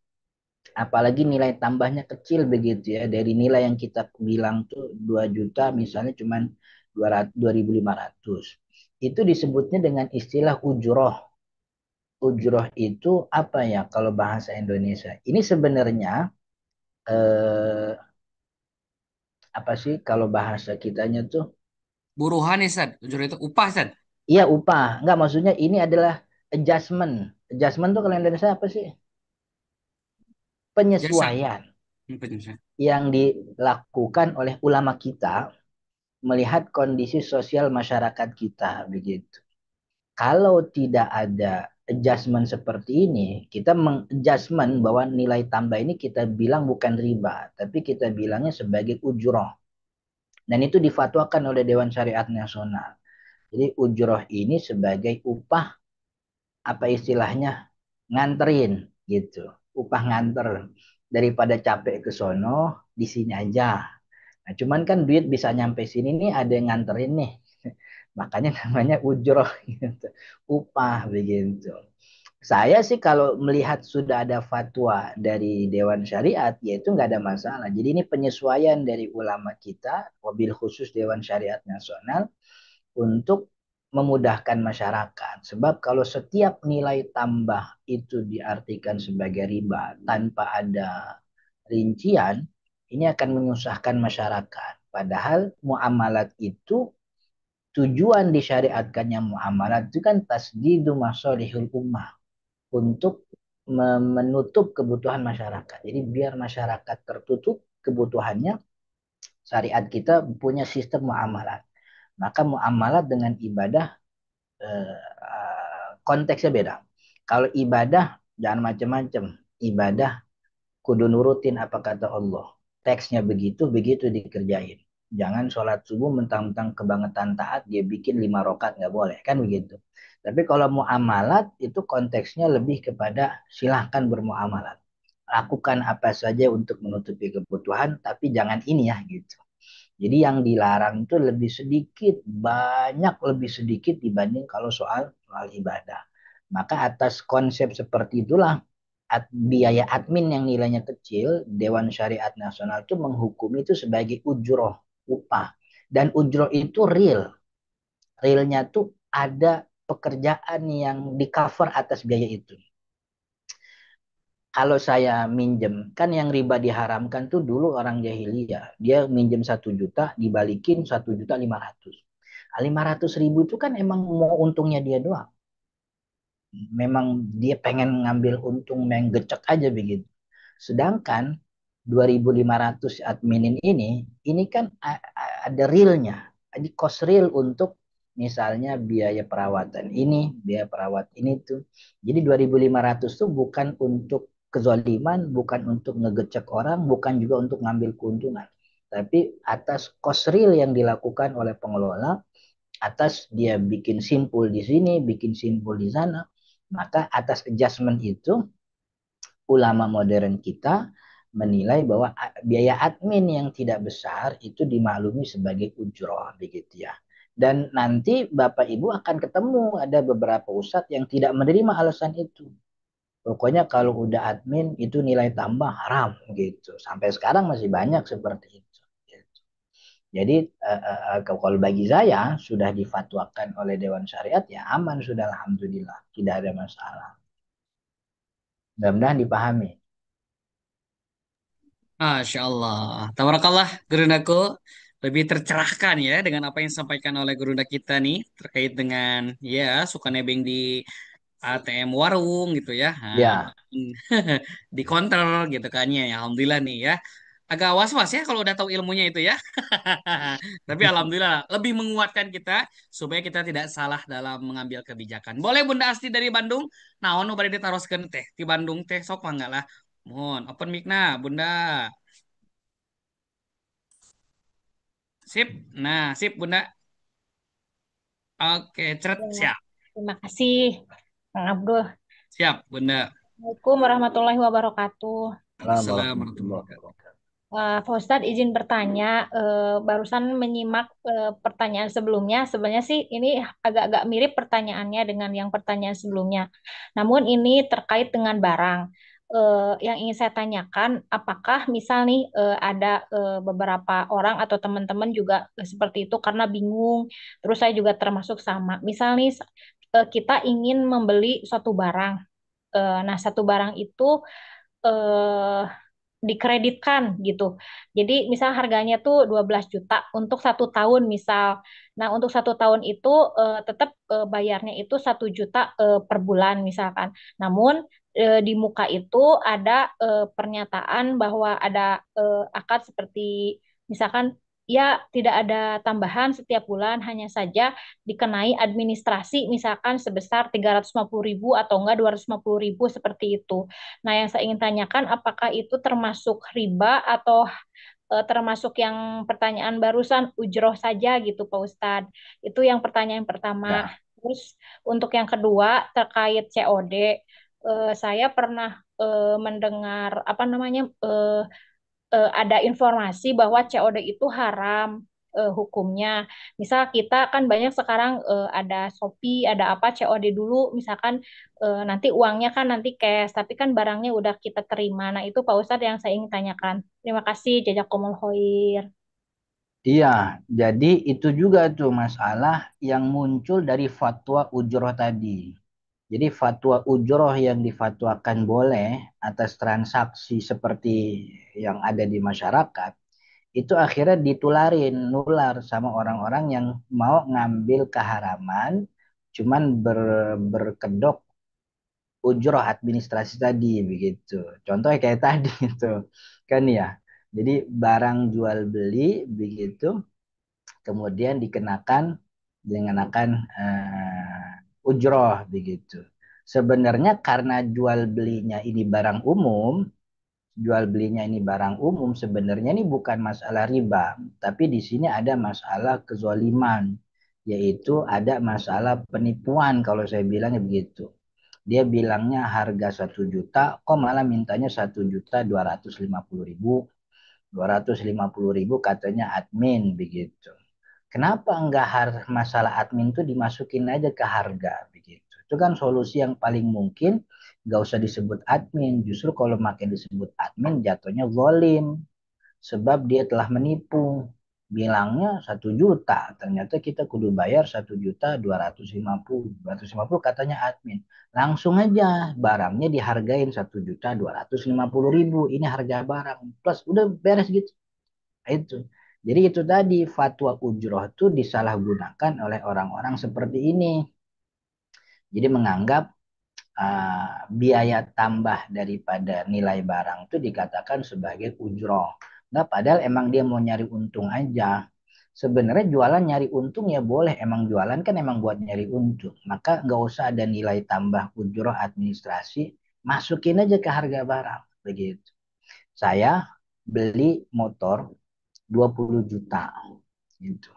apalagi nilai tambahnya kecil begitu ya, dari nilai yang kita bilang tuh 2 juta misalnya cuman 2.500. Itu disebutnya dengan istilah ujroh. Ujroh itu apa ya kalau bahasa Indonesia? Ini sebenarnya eh, apa sih kalau bahasa kitanya tuh? Buruhan ya, San. Jujur itu upah, San. Iya upah. Enggak maksudnya ini adalah adjustment. Adjustment tuh kalau Indonesia apa sih? Jasa. Penyesuaian Penyesuaian. yang dilakukan oleh ulama kita melihat kondisi sosial masyarakat kita begitu. Kalau tidak ada adjustment seperti ini, kita mengadjustment bahwa nilai tambah ini kita bilang bukan riba, tapi kita bilangnya sebagai ujroh. Dan itu difatwakan oleh Dewan Syariat Nasional. Jadi ujroh ini sebagai upah apa istilahnya nganterin gitu, upah nganter daripada capek ke sono di sini aja. Nah, cuman kan duit bisa nyampe sini nih ada yang nganterin nih. Makanya namanya ujroh gitu. Upah begitu. Saya sih kalau melihat sudah ada fatwa dari Dewan Syariat, yaitu nggak ada masalah. Jadi ini penyesuaian dari ulama kita, wabil khusus Dewan Syariat Nasional, untuk memudahkan masyarakat. Sebab kalau setiap nilai tambah itu diartikan sebagai riba tanpa ada rincian, ini akan menyusahkan masyarakat. Padahal muamalat itu tujuan disyariatkannya muamalat itu kan tasdidu masolihul ummah untuk menutup kebutuhan masyarakat. Jadi biar masyarakat tertutup kebutuhannya, syariat kita punya sistem muamalat. Maka muamalat dengan ibadah konteksnya beda. Kalau ibadah jangan macam-macam. Ibadah kudu nurutin apa kata Allah. Teksnya begitu, begitu dikerjain. Jangan sholat subuh mentang-mentang kebangetan taat dia bikin 5 rakaat nggak boleh kan begitu. Tapi kalau muamalat itu konteksnya lebih kepada silahkan bermuamalat. Lakukan apa saja untuk menutupi kebutuhan, tapi jangan ini ya gitu. Jadi yang dilarang itu lebih sedikit, banyak lebih sedikit dibanding kalau soal ibadah. Maka atas konsep seperti itulah biaya admin yang nilainya kecil, Dewan Syariat Nasional itu menghukumi itu sebagai ujroh, upah. Dan ujroh itu real. Realnya tuh ada pekerjaan yang di cover atas biaya itu. Kalau saya minjem, kan yang riba diharamkan tuh dulu orang jahiliyah. Dia minjem 1 juta, dibalikin 1.500.000. 500.000 itu kan emang mau untungnya dia doang. Memang dia pengen ngambil untung main gecek aja begitu. Sedangkan 2.500 adminin ini kan ada realnya. Ada cost real untuk misalnya biaya perawatan ini, biaya perawat ini tuh. Jadi 2.500 tuh bukan untuk kezaliman, bukan untuk ngegecek orang, bukan juga untuk ngambil keuntungan. Tapi atas cost real yang dilakukan oleh pengelola, atas dia bikin simpul di sini, bikin simpul di sana, maka atas adjustment itu ulama modern kita menilai bahwa biaya admin yang tidak besar itu dimaklumi sebagai ujroh begitu ya. Dan nanti Bapak Ibu akan ketemu ada beberapa ustadz yang tidak menerima alasan itu. Pokoknya kalau udah admin itu nilai tambah haram gitu. Sampai sekarang masih banyak seperti itu. Gitu. Jadi kalau bagi saya sudah difatwakan oleh Dewan Syariat ya aman sudah alhamdulillah, tidak ada masalah. Mudah-mudahan dipahami. Masya Allah. Tabarakallah, Gurundaku. Lebih tercerahkan ya dengan apa yang disampaikan oleh Gurunda kita nih terkait dengan ya suka nebeng di ATM warung gitu ya. Nah, Ya, di counter gitu kan ya. Alhamdulillah nih ya. Agak was-was ya kalau udah tahu ilmunya itu ya. Tapi alhamdulillah lebih menguatkan kita supaya kita tidak salah dalam mengambil kebijakan. Boleh Bunda Asti dari Bandung? Nah, ono bari ditaroskeun teh di Bandung teh sok mangga lah. Mohon open mic nah, Bunda. Sip. Nah, sip Bunda. Oke, ceret Ya, siap. terima kasih, Kang Abdul. Siap, Bunda. Assalamualaikum warahmatullahi wabarakatuh. Waalaikumsalam warahmatullahi wabarakatuh. Pak Ustadz izin bertanya, barusan menyimak pertanyaan sebelumnya. Sebenarnya sih ini agak-agak mirip pertanyaannya dengan yang pertanyaan sebelumnya. Namun ini terkait dengan barang. Yang ingin saya tanyakan, apakah misal nih ada beberapa orang atau teman-teman juga seperti itu karena bingung, terus saya juga termasuk sama. Misal nih kita ingin membeli suatu barang. Nah, satu barang itu eh, dikreditkan gitu. Jadi misal harganya tuh 12 juta untuk 1 tahun misal. Nah untuk 1 tahun itu tetap bayarnya itu 1 juta per bulan misalkan. Namun di muka itu ada pernyataan bahwa ada akad seperti misalkan ya tidak ada tambahan setiap bulan, hanya saja dikenai administrasi misalkan sebesar 350.000 atau enggak 250.000 seperti itu. Nah, yang saya ingin tanyakan, apakah itu termasuk riba atau termasuk yang pertanyaan barusan ujroh saja gitu, Pak Ustadz? Itu yang pertanyaan pertama. ya. Terus untuk yang kedua terkait COD, saya pernah mendengar apa namanya ada informasi bahwa COD itu haram hukumnya. Misal kita kan banyak sekarang ada Shopee, ada apa COD dulu, misalkan nanti uangnya kan nanti cash, tapi kan barangnya udah kita terima. Nah, itu Pak Ustadz yang saya ingin tanyakan. Terima kasih, Jazakumul Khair. Iya, jadi itu juga tuh masalah yang muncul dari fatwa ujroh tadi. Jadi fatwa ujroh yang difatwakan boleh atas transaksi seperti yang ada di masyarakat, itu akhirnya ditularin, nular sama orang-orang yang mau ngambil keharaman, cuman berkedok ujroh administrasi tadi begitu. Contohnya kayak tadi itu kan ya. Jadi barang jual beli begitu kemudian dikenakan ujroh begitu. Sebenarnya karena jual belinya ini barang umum sebenarnya ini bukan masalah riba, tapi di sini ada masalah kezoliman, yaitu ada masalah penipuan kalau saya bilangnya begitu. Dia bilangnya harga 1 juta, kok malah mintanya 1.250.000, 250.000 katanya admin begitu. Kenapa enggak masalah admin itu dimasukin aja ke harga begitu? Itu kan solusi yang paling mungkin, nggak usah disebut admin. Justru kalau makin disebut admin jatuhnya zalim, sebab dia telah menipu. Bilangnya 1 juta, ternyata kita kudu bayar 1.250.000, 250 katanya admin. Langsung aja barangnya dihargain 1.250.000. Ini harga barang plus udah beres gitu. Itu. Jadi itu tadi fatwa ujroh itu disalahgunakan oleh orang-orang seperti ini. Jadi menganggap biaya tambah daripada nilai barang itu dikatakan sebagai ujroh. Nggak, padahal emang dia mau nyari untung aja. Sebenarnya jualan nyari untung ya boleh, emang jualan kan emang buat nyari untung. Maka nggak usah ada nilai tambah ujroh administrasi, masukin aja ke harga barang. Begitu. Saya beli motor 20 juta gitu.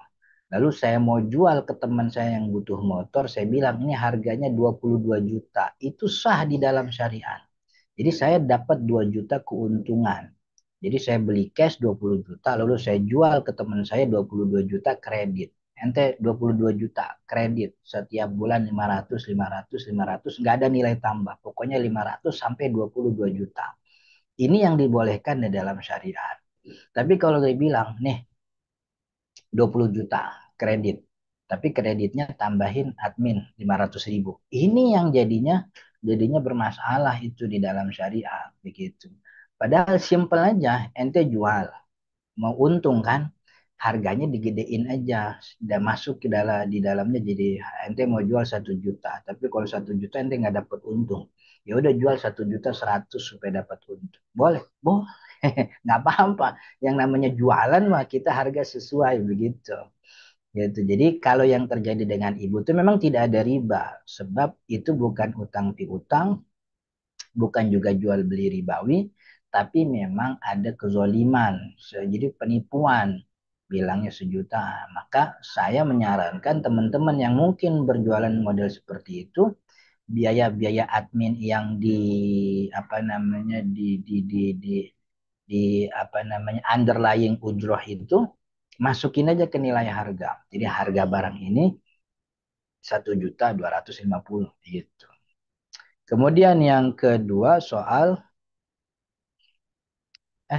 Lalu saya mau jual ke teman saya yang butuh motor, saya bilang ini harganya 22 juta. Itu sah di dalam syariat. Jadi saya dapat 2 juta keuntungan. Jadi saya beli cash 20 juta, lalu saya jual ke teman saya 22 juta kredit. ente 22 juta kredit setiap bulan 500 500 500 nggak ada nilai tambah, pokoknya 500 sampai 22 juta. Ini yang dibolehkan di dalam syariat. Tapi kalau dia bilang nih 20 juta kredit, tapi kreditnya tambahin admin 500.000, ini yang jadinya bermasalah itu di dalam syariat begitu. Padahal simple aja, ente jual mau untung kan, harganya digedein aja, sudah masuk ke dalam di dalamnya. Jadi ente mau jual 1 juta, tapi kalau 1 juta ente nggak dapat untung, ya udah jual 1 juta 100 supaya dapat untung, boleh boleh. Nggak apa-apa, yang namanya jualan mah kita harga sesuai begitu gitu. Jadi kalau yang terjadi dengan ibu itu memang tidak ada riba, sebab itu bukan utang piutang, bukan juga jual beli ribawi, tapi memang ada kezoliman, jadi penipuan, bilangnya 1 juta. Maka saya menyarankan teman-teman yang mungkin berjualan model seperti itu, biaya-biaya admin yang di apa namanya di apa namanya underlying ujroh itu masukin aja ke nilai harga. Jadi harga barang ini 1.250.000 gitu. Kemudian yang kedua soal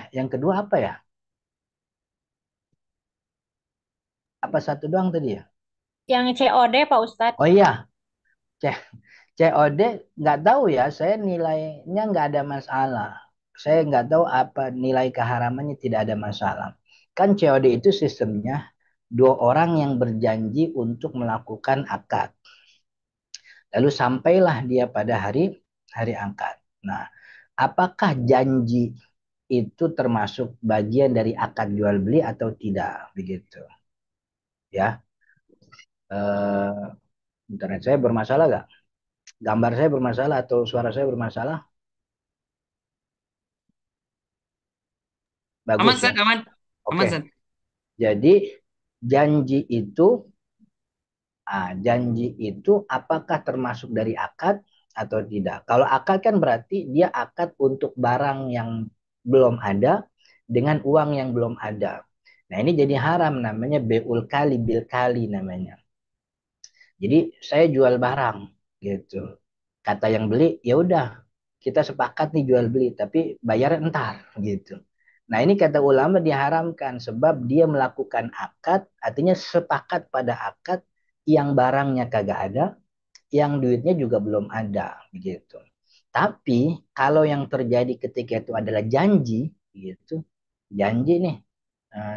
yang kedua apa ya? Apa satu doang tadi ya? Yang COD Pak Ustadz. Oh iya, COD nggak tahu ya. Saya nilainya nggak ada masalah. Saya nggak tahu apa nilai keharamannya, tidak ada masalah. Kan COD itu sistemnya dua orang yang berjanji untuk melakukan akad. Lalu sampailah dia pada hari akad. Nah, apakah janji itu termasuk bagian dari akad jual beli atau tidak begitu? Ya, internet saya bermasalah nggak? Gambar saya bermasalah atau suara saya bermasalah? Aman, Bagus ya. San, aman. Aman, Oke. San. Jadi janji itu apakah termasuk dari akad atau tidak? Kalau akad kan berarti dia akad untuk barang yang belum ada dengan uang yang belum ada. Nah, ini jadi haram, namanya beul kali bil kali namanya. Jadi saya jual barang gitu. Kata yang beli, ya udah kita sepakat nih jual beli, tapi bayar entar gitu. Nah, ini kata ulama diharamkan sebab dia melakukan akad, artinya sepakat pada akad yang barangnya kagak ada, yang duitnya juga belum ada gitu. Tapi kalau yang terjadi ketika itu adalah janji gitu, janji nih,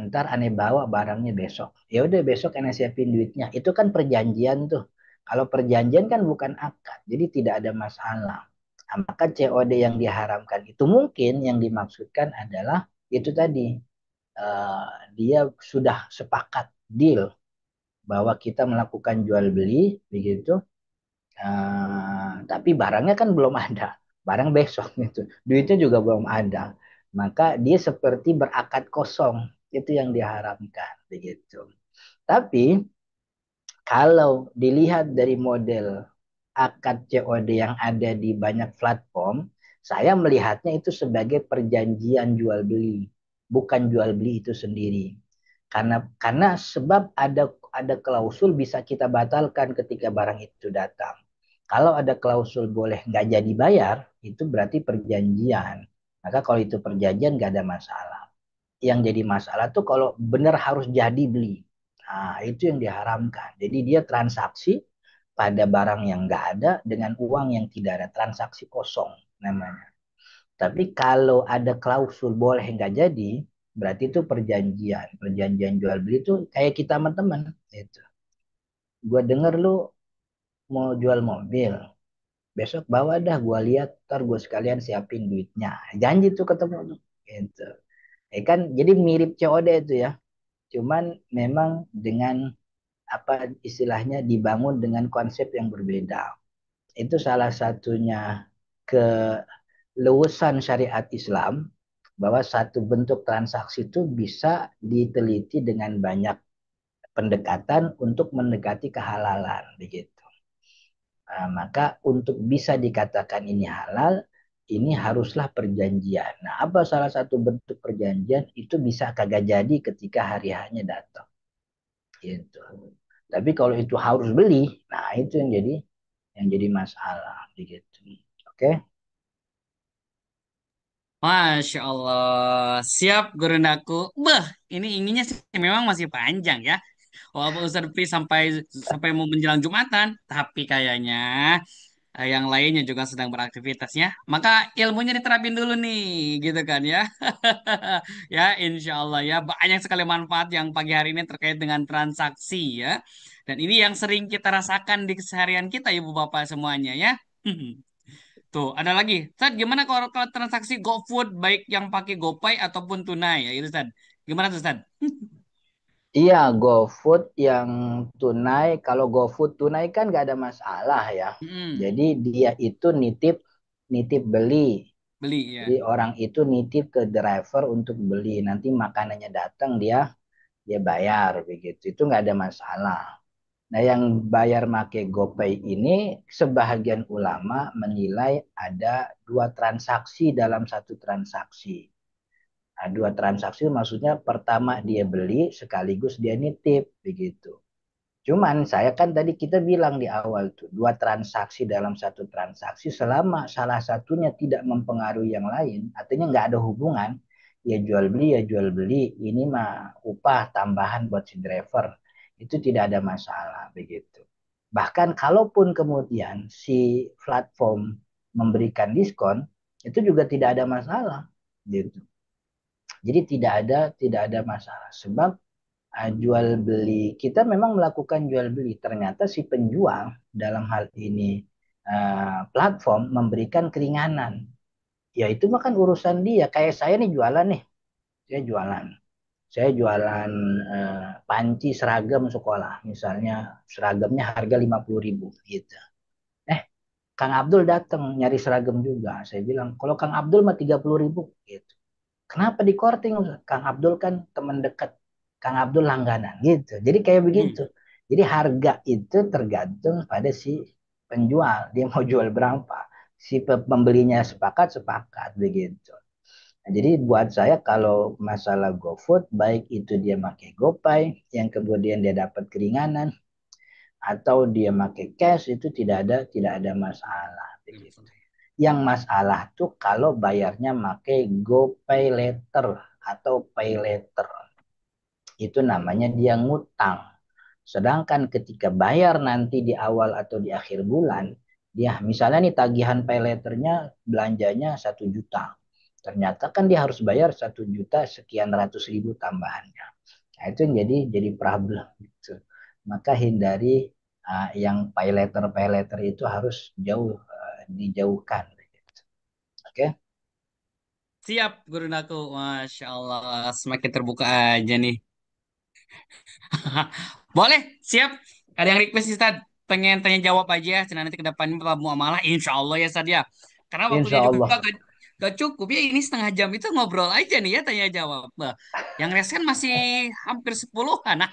ntar aneh bawa barangnya besok. Ya udah besok aneh siapin duitnya. Itu kan perjanjian tuh. Kalau perjanjian kan bukan akad, jadi tidak ada masalah. Nah, maka COD yang diharamkan itu mungkin yang dimaksudkan adalah itu tadi, dia sudah sepakat deal bahwa kita melakukan jual beli begitu. Tapi barangnya kan belum ada, barang besok gitu, duitnya juga belum ada, maka dia seperti berakad kosong, itu yang diharamkan begitu. Tapi kalau dilihat dari model akad COD yang ada di banyak platform, saya melihatnya itu sebagai perjanjian jual beli, bukan jual beli itu sendiri. Karena sebab ada klausul bisa kita batalkan ketika barang itu datang. Kalau ada klausul boleh nggak jadi bayar, itu berarti perjanjian. Maka kalau itu perjanjian nggak ada masalah. Yang jadi masalah tuh kalau benar harus jadi beli. Nah, itu yang diharamkan. Jadi dia transaksi pada barang yang nggak ada dengan uang yang tidak ada, transaksi kosong namanya. Tapi kalau ada klausul boleh nggak jadi, berarti itu perjanjian. Perjanjian jual beli itu kayak kita sama teman. Itu. Gue denger lu mau jual mobil, besok bawa dah, gue lihat, ntar gue sekalian siapin duitnya. Janji tuh ketemu tuh. Gitu. Kan jadi mirip COD itu ya. Cuman memang dengan apa istilahnya dibangun dengan konsep yang berbeda. Itu salah satunya keluasan syariat Islam, bahwa satu bentuk transaksi itu bisa diteliti dengan banyak pendekatan untuk mendekati kehalalan begitu. Maka untuk bisa dikatakan ini halal, ini haruslah perjanjian. Nah, apa salah satu bentuk perjanjian itu bisa kagak jadi ketika hari hanya datang. gitu. Tapi kalau itu harus beli, nah itu yang jadi masalah begitu. Oke. Masya Allah, siap guru Naku. Beh, ini inginnya sih memang masih panjang ya. Walaupun Ustaz Pi sampai sampai mau menjelang Jumatan, tapi kayaknya yang lainnya juga sedang beraktivitasnya. Maka ilmunya diterapin dulu nih, gitu kan ya. Ya, insya Allah ya. Banyak sekali manfaat yang pagi hari ini terkait dengan transaksi ya. Dan ini yang sering kita rasakan di keseharian kita, Ibu Bapak semuanya ya. Tuh, ada lagi. Tad, gimana kalau transaksi GoFood baik yang pakai GoPay ataupun tunai ya itu Tad? Gimana tuh Tad? Iya, GoFood yang tunai, kalau GoFood tunai kan nggak ada masalah ya. Hmm, Jadi dia itu nitip nitip beli. beli Jadi ya. orang itu nitip ke driver untuk beli. Nanti makanannya datang dia dia bayar begitu. Itu nggak ada masalah. Nah, yang bayar make GoPay ini sebahagian ulama menilai ada dua transaksi dalam satu transaksi. Nah, dua transaksi maksudnya pertama dia beli sekaligus dia nitip begitu. Cuman saya kan tadi kita bilang di awal tuh dua transaksi dalam satu transaksi selama salah satunya tidak mempengaruhi yang lain, artinya nggak ada hubungan, ya jual beli, ini mah upah tambahan buat si driver, itu tidak ada masalah begitu. Bahkan kalaupun kemudian si platform memberikan diskon, itu juga tidak ada masalah gitu. Jadi tidak ada masalah sebab jual beli kita memang melakukan jual beli ternyata si penjual dalam hal ini platform memberikan keringanan ya itu mah kan urusan dia kayak saya nih jualan nih saya jualan panci seragam sekolah misalnya seragamnya harga 50.000 gitu eh Kang Abdul datang nyari seragam juga saya bilang kalau Kang Abdul mah 30.000 gitu. Kenapa di korting? Kang Abdul kan teman dekat. Kang Abdul langganan gitu. Jadi kayak Hmm. begitu. Jadi harga itu tergantung pada si penjual. Dia mau jual berapa. Si pembelinya sepakat, sepakat begitu. Nah, jadi buat saya kalau masalah GoFood, baik itu dia pakai GoPay, yang kemudian dia dapat keringanan, atau dia pakai cash, itu tidak ada masalah begitu. Yang masalah tuh kalau bayarnya pakai GoPay Later atau Pay Later. Itu namanya dia ngutang. Sedangkan ketika bayar nanti di awal atau di akhir bulan, dia misalnya nih tagihan pay letternya belanjanya 1 juta. Ternyata kan dia harus bayar 1 juta sekian ratus ribu tambahannya. Nah, itu yang jadi problem gitu. Maka hindari yang pay letter itu harus dijauhkan. Oke. Siap guru Naku. Masya Allah, semakin terbuka aja nih. Boleh, siap. Ada yang request Ustaz? Pengen tanya jawab aja. Cina nanti ke depannya Bapak muamalah. Insya Allah ya Ustaz ya. Karena waktunya Insya juga Allah. gak cukup ya. Ini setengah jam itu ngobrol aja nih ya tanya jawab. Bah, yang resen masih hampir 10-an.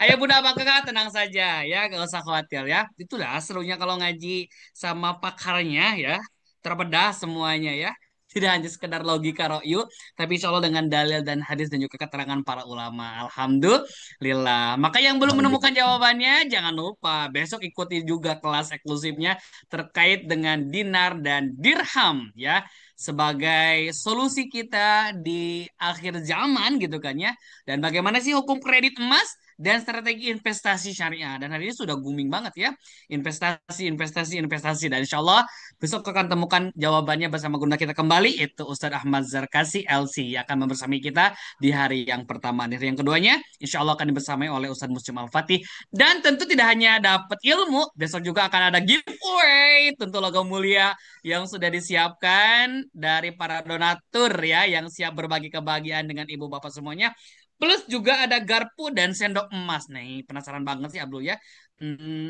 Ayo Bunda Abang Kakak tenang saja ya. Gak usah khawatir ya. Itulah serunya kalau ngaji sama pakarnya ya. Terbedah semuanya ya. Tidak hanya sekedar logika ro'yu, tapi insya Allah dengan dalil dan hadis dan juga keterangan para ulama. Alhamdulillah. Lila. Maka yang belum menemukan Alhamdulillah. jawabannya, jangan lupa besok ikuti juga kelas eksklusifnya terkait dengan dinar dan dirham ya. Sebagai solusi kita di akhir zaman gitu kan ya. Dan bagaimana sih hukum kredit emas dan strategi investasi syariah. Dan hari ini sudah booming banget ya. Investasi, investasi, investasi. Dan insya Allah besok akan temukan jawabannya bersama guna kita kembali. Itu Ustadz Ahmad Zarkasi LC yang akan membersamai kita di hari yang pertama. Di hari yang keduanya, insya Allah akan dibersamai oleh Ustadz Muslim Al-Fatih. Dan tentu tidak hanya dapat ilmu, besok juga akan ada giveaway. Tentu logam mulia yang sudah disiapkan dari para donatur ya, yang siap berbagi kebahagiaan dengan ibu bapak semuanya. Plus juga ada garpu dan sendok emas. Nih, penasaran banget sih Abdul ya.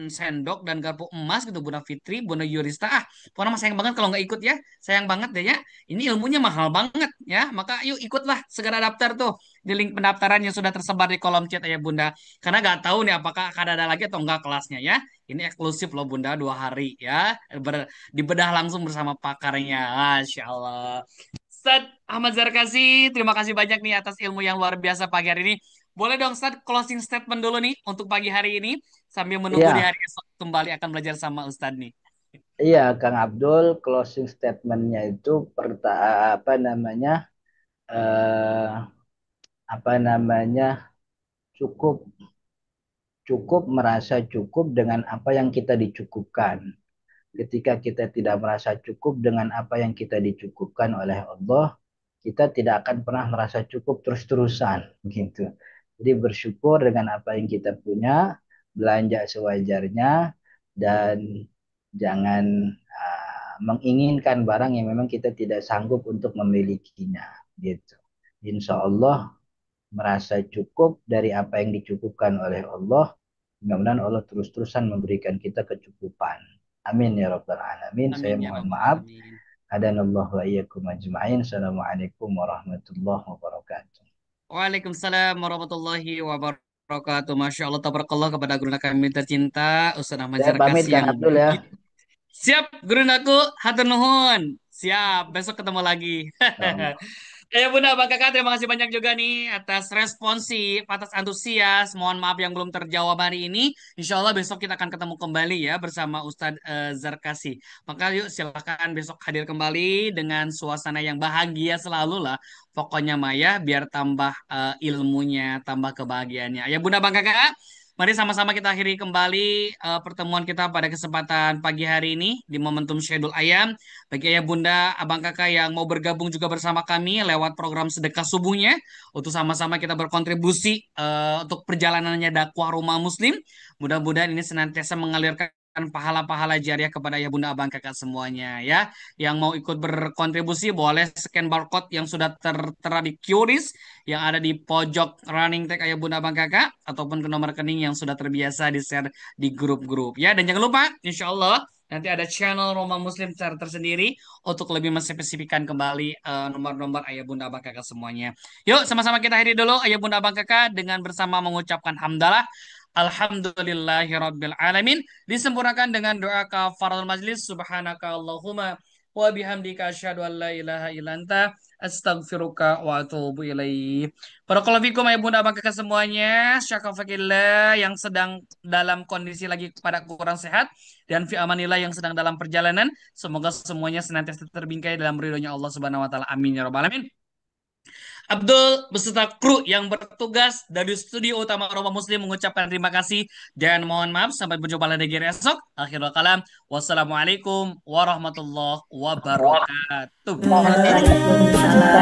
Sendok dan garpu emas gitu Bunda Fitri, Bunda Yurista. Pokoknya mah sayang banget kalau nggak ikut ya. Sayang banget deh ya. Ini ilmunya mahal banget ya. Maka yuk ikutlah segera daftar tuh di link pendaftaran yang sudah tersebar di kolom chat ya Bunda. Karena nggak tahu nih apakah akan ada lagi atau enggak kelasnya ya. Ini eksklusif loh Bunda 2 hari ya. Dibedah langsung bersama pakarnya. Masya Allah. Ustaz Ahmad Zarkasi, terima kasih banyak nih atas ilmu yang luar biasa pagi hari ini. Boleh dong Ustadz closing statement dulu nih untuk pagi hari ini sambil menunggu di Iya, hari esok kembali akan belajar sama Ustadz nih. iya, Kang Abdul, closing statementnya itu apa namanya, eh, apa namanya, cukup cukup merasa cukup dengan apa yang kita dicukupkan. Ketika kita tidak merasa cukup dengan apa yang kita dicukupkan oleh Allah, kita tidak akan pernah merasa cukup terus-terusan gitu. Jadi bersyukur dengan apa yang kita punya, belanja sewajarnya, dan jangan menginginkan barang yang memang kita tidak sanggup untuk memilikinya gitu. Insya Allah merasa cukup dari apa yang dicukupkan oleh Allah. Mudah-mudahan Allah terus-terusan memberikan kita kecukupan. Amin ya rabbal alamin. Saya Amin ya mohon rabbal maaf. alamin. Hadanallahu wa iyyakum ajma'in. Assalamualaikum warahmatullahi wabarakatuh. Waalaikumsalam warahmatullahi wabarakatuh. Masya Allah, tabarakallah kepada guru kami tercinta, Ustaz Ahmad Saya pamit Zarkasi Kang yang Abdul ya. siap guru aku, hatur nuhun. Siap, besok ketemu lagi. Ya Bunda, Bang Kakak, terima kasih banyak juga nih atas responsif, atas antusias. Mohon maaf yang belum terjawab hari ini. Insya Allah besok kita akan ketemu kembali ya bersama Ustadz Zarkasi. Maka yuk silakan besok hadir kembali dengan suasana yang bahagia selalu lah. Pokoknya Maya biar tambah ilmunya, tambah kebahagiaannya. Ya Bunda, Bang Kakak. Mari sama-sama kita akhiri kembali pertemuan kita pada kesempatan pagi hari ini di Momentum Syedul Ayam. Bagi ayah bunda, abang kakak yang mau bergabung juga bersama kami lewat program sedekah subuhnya untuk sama-sama kita berkontribusi untuk perjalanannya dakwah rumah muslim. Mudah-mudahan ini senantiasa mengalirkan pahala-pahala jariah kepada ayah bunda abang kakak semuanya ya. Yang mau ikut berkontribusi boleh scan barcode yang sudah tertera di QRIS yang ada di pojok running tag ayah bunda abang kakak ataupun ke nomor rekening yang sudah terbiasa di-share di grup-grup ya. Dan jangan lupa insya Allah nanti ada channel Roma Muslim secara tersendiri untuk lebih menspesifikkan kembali nomor-nomor ayah bunda abang kakak semuanya. Yuk sama-sama kita akhiri dulu ayah bunda abang kakak dengan bersama mengucapkan hamdalah. Alhamdulillahirabbil alamin. Disempurnakan dengan doa kafaratul majlis. Subhanaka Allahumma wa bihamdika asyhadu an la ilaha illa anta astaghfiruka wa atubu ilaih. Barakallahu fikum ya bunda abang kakak semuanya. Syakafakillah yang sedang dalam kondisi lagi pada kurang sehat dan fi amanillah yang sedang dalam perjalanan. Semoga semuanya senantiasa terbingkai dalam ridhonya Allah Subhanahu wa taala. Amin ya rabbal alamin. Abdul beserta kru yang bertugas dari studio utama Roma Muslim mengucapkan terima kasih dan mohon maaf sampai berjumpa lagi esok. Akhirul kalam. Wassalamualaikum warahmatullahi wabarakatuh. Waalaikumsalam.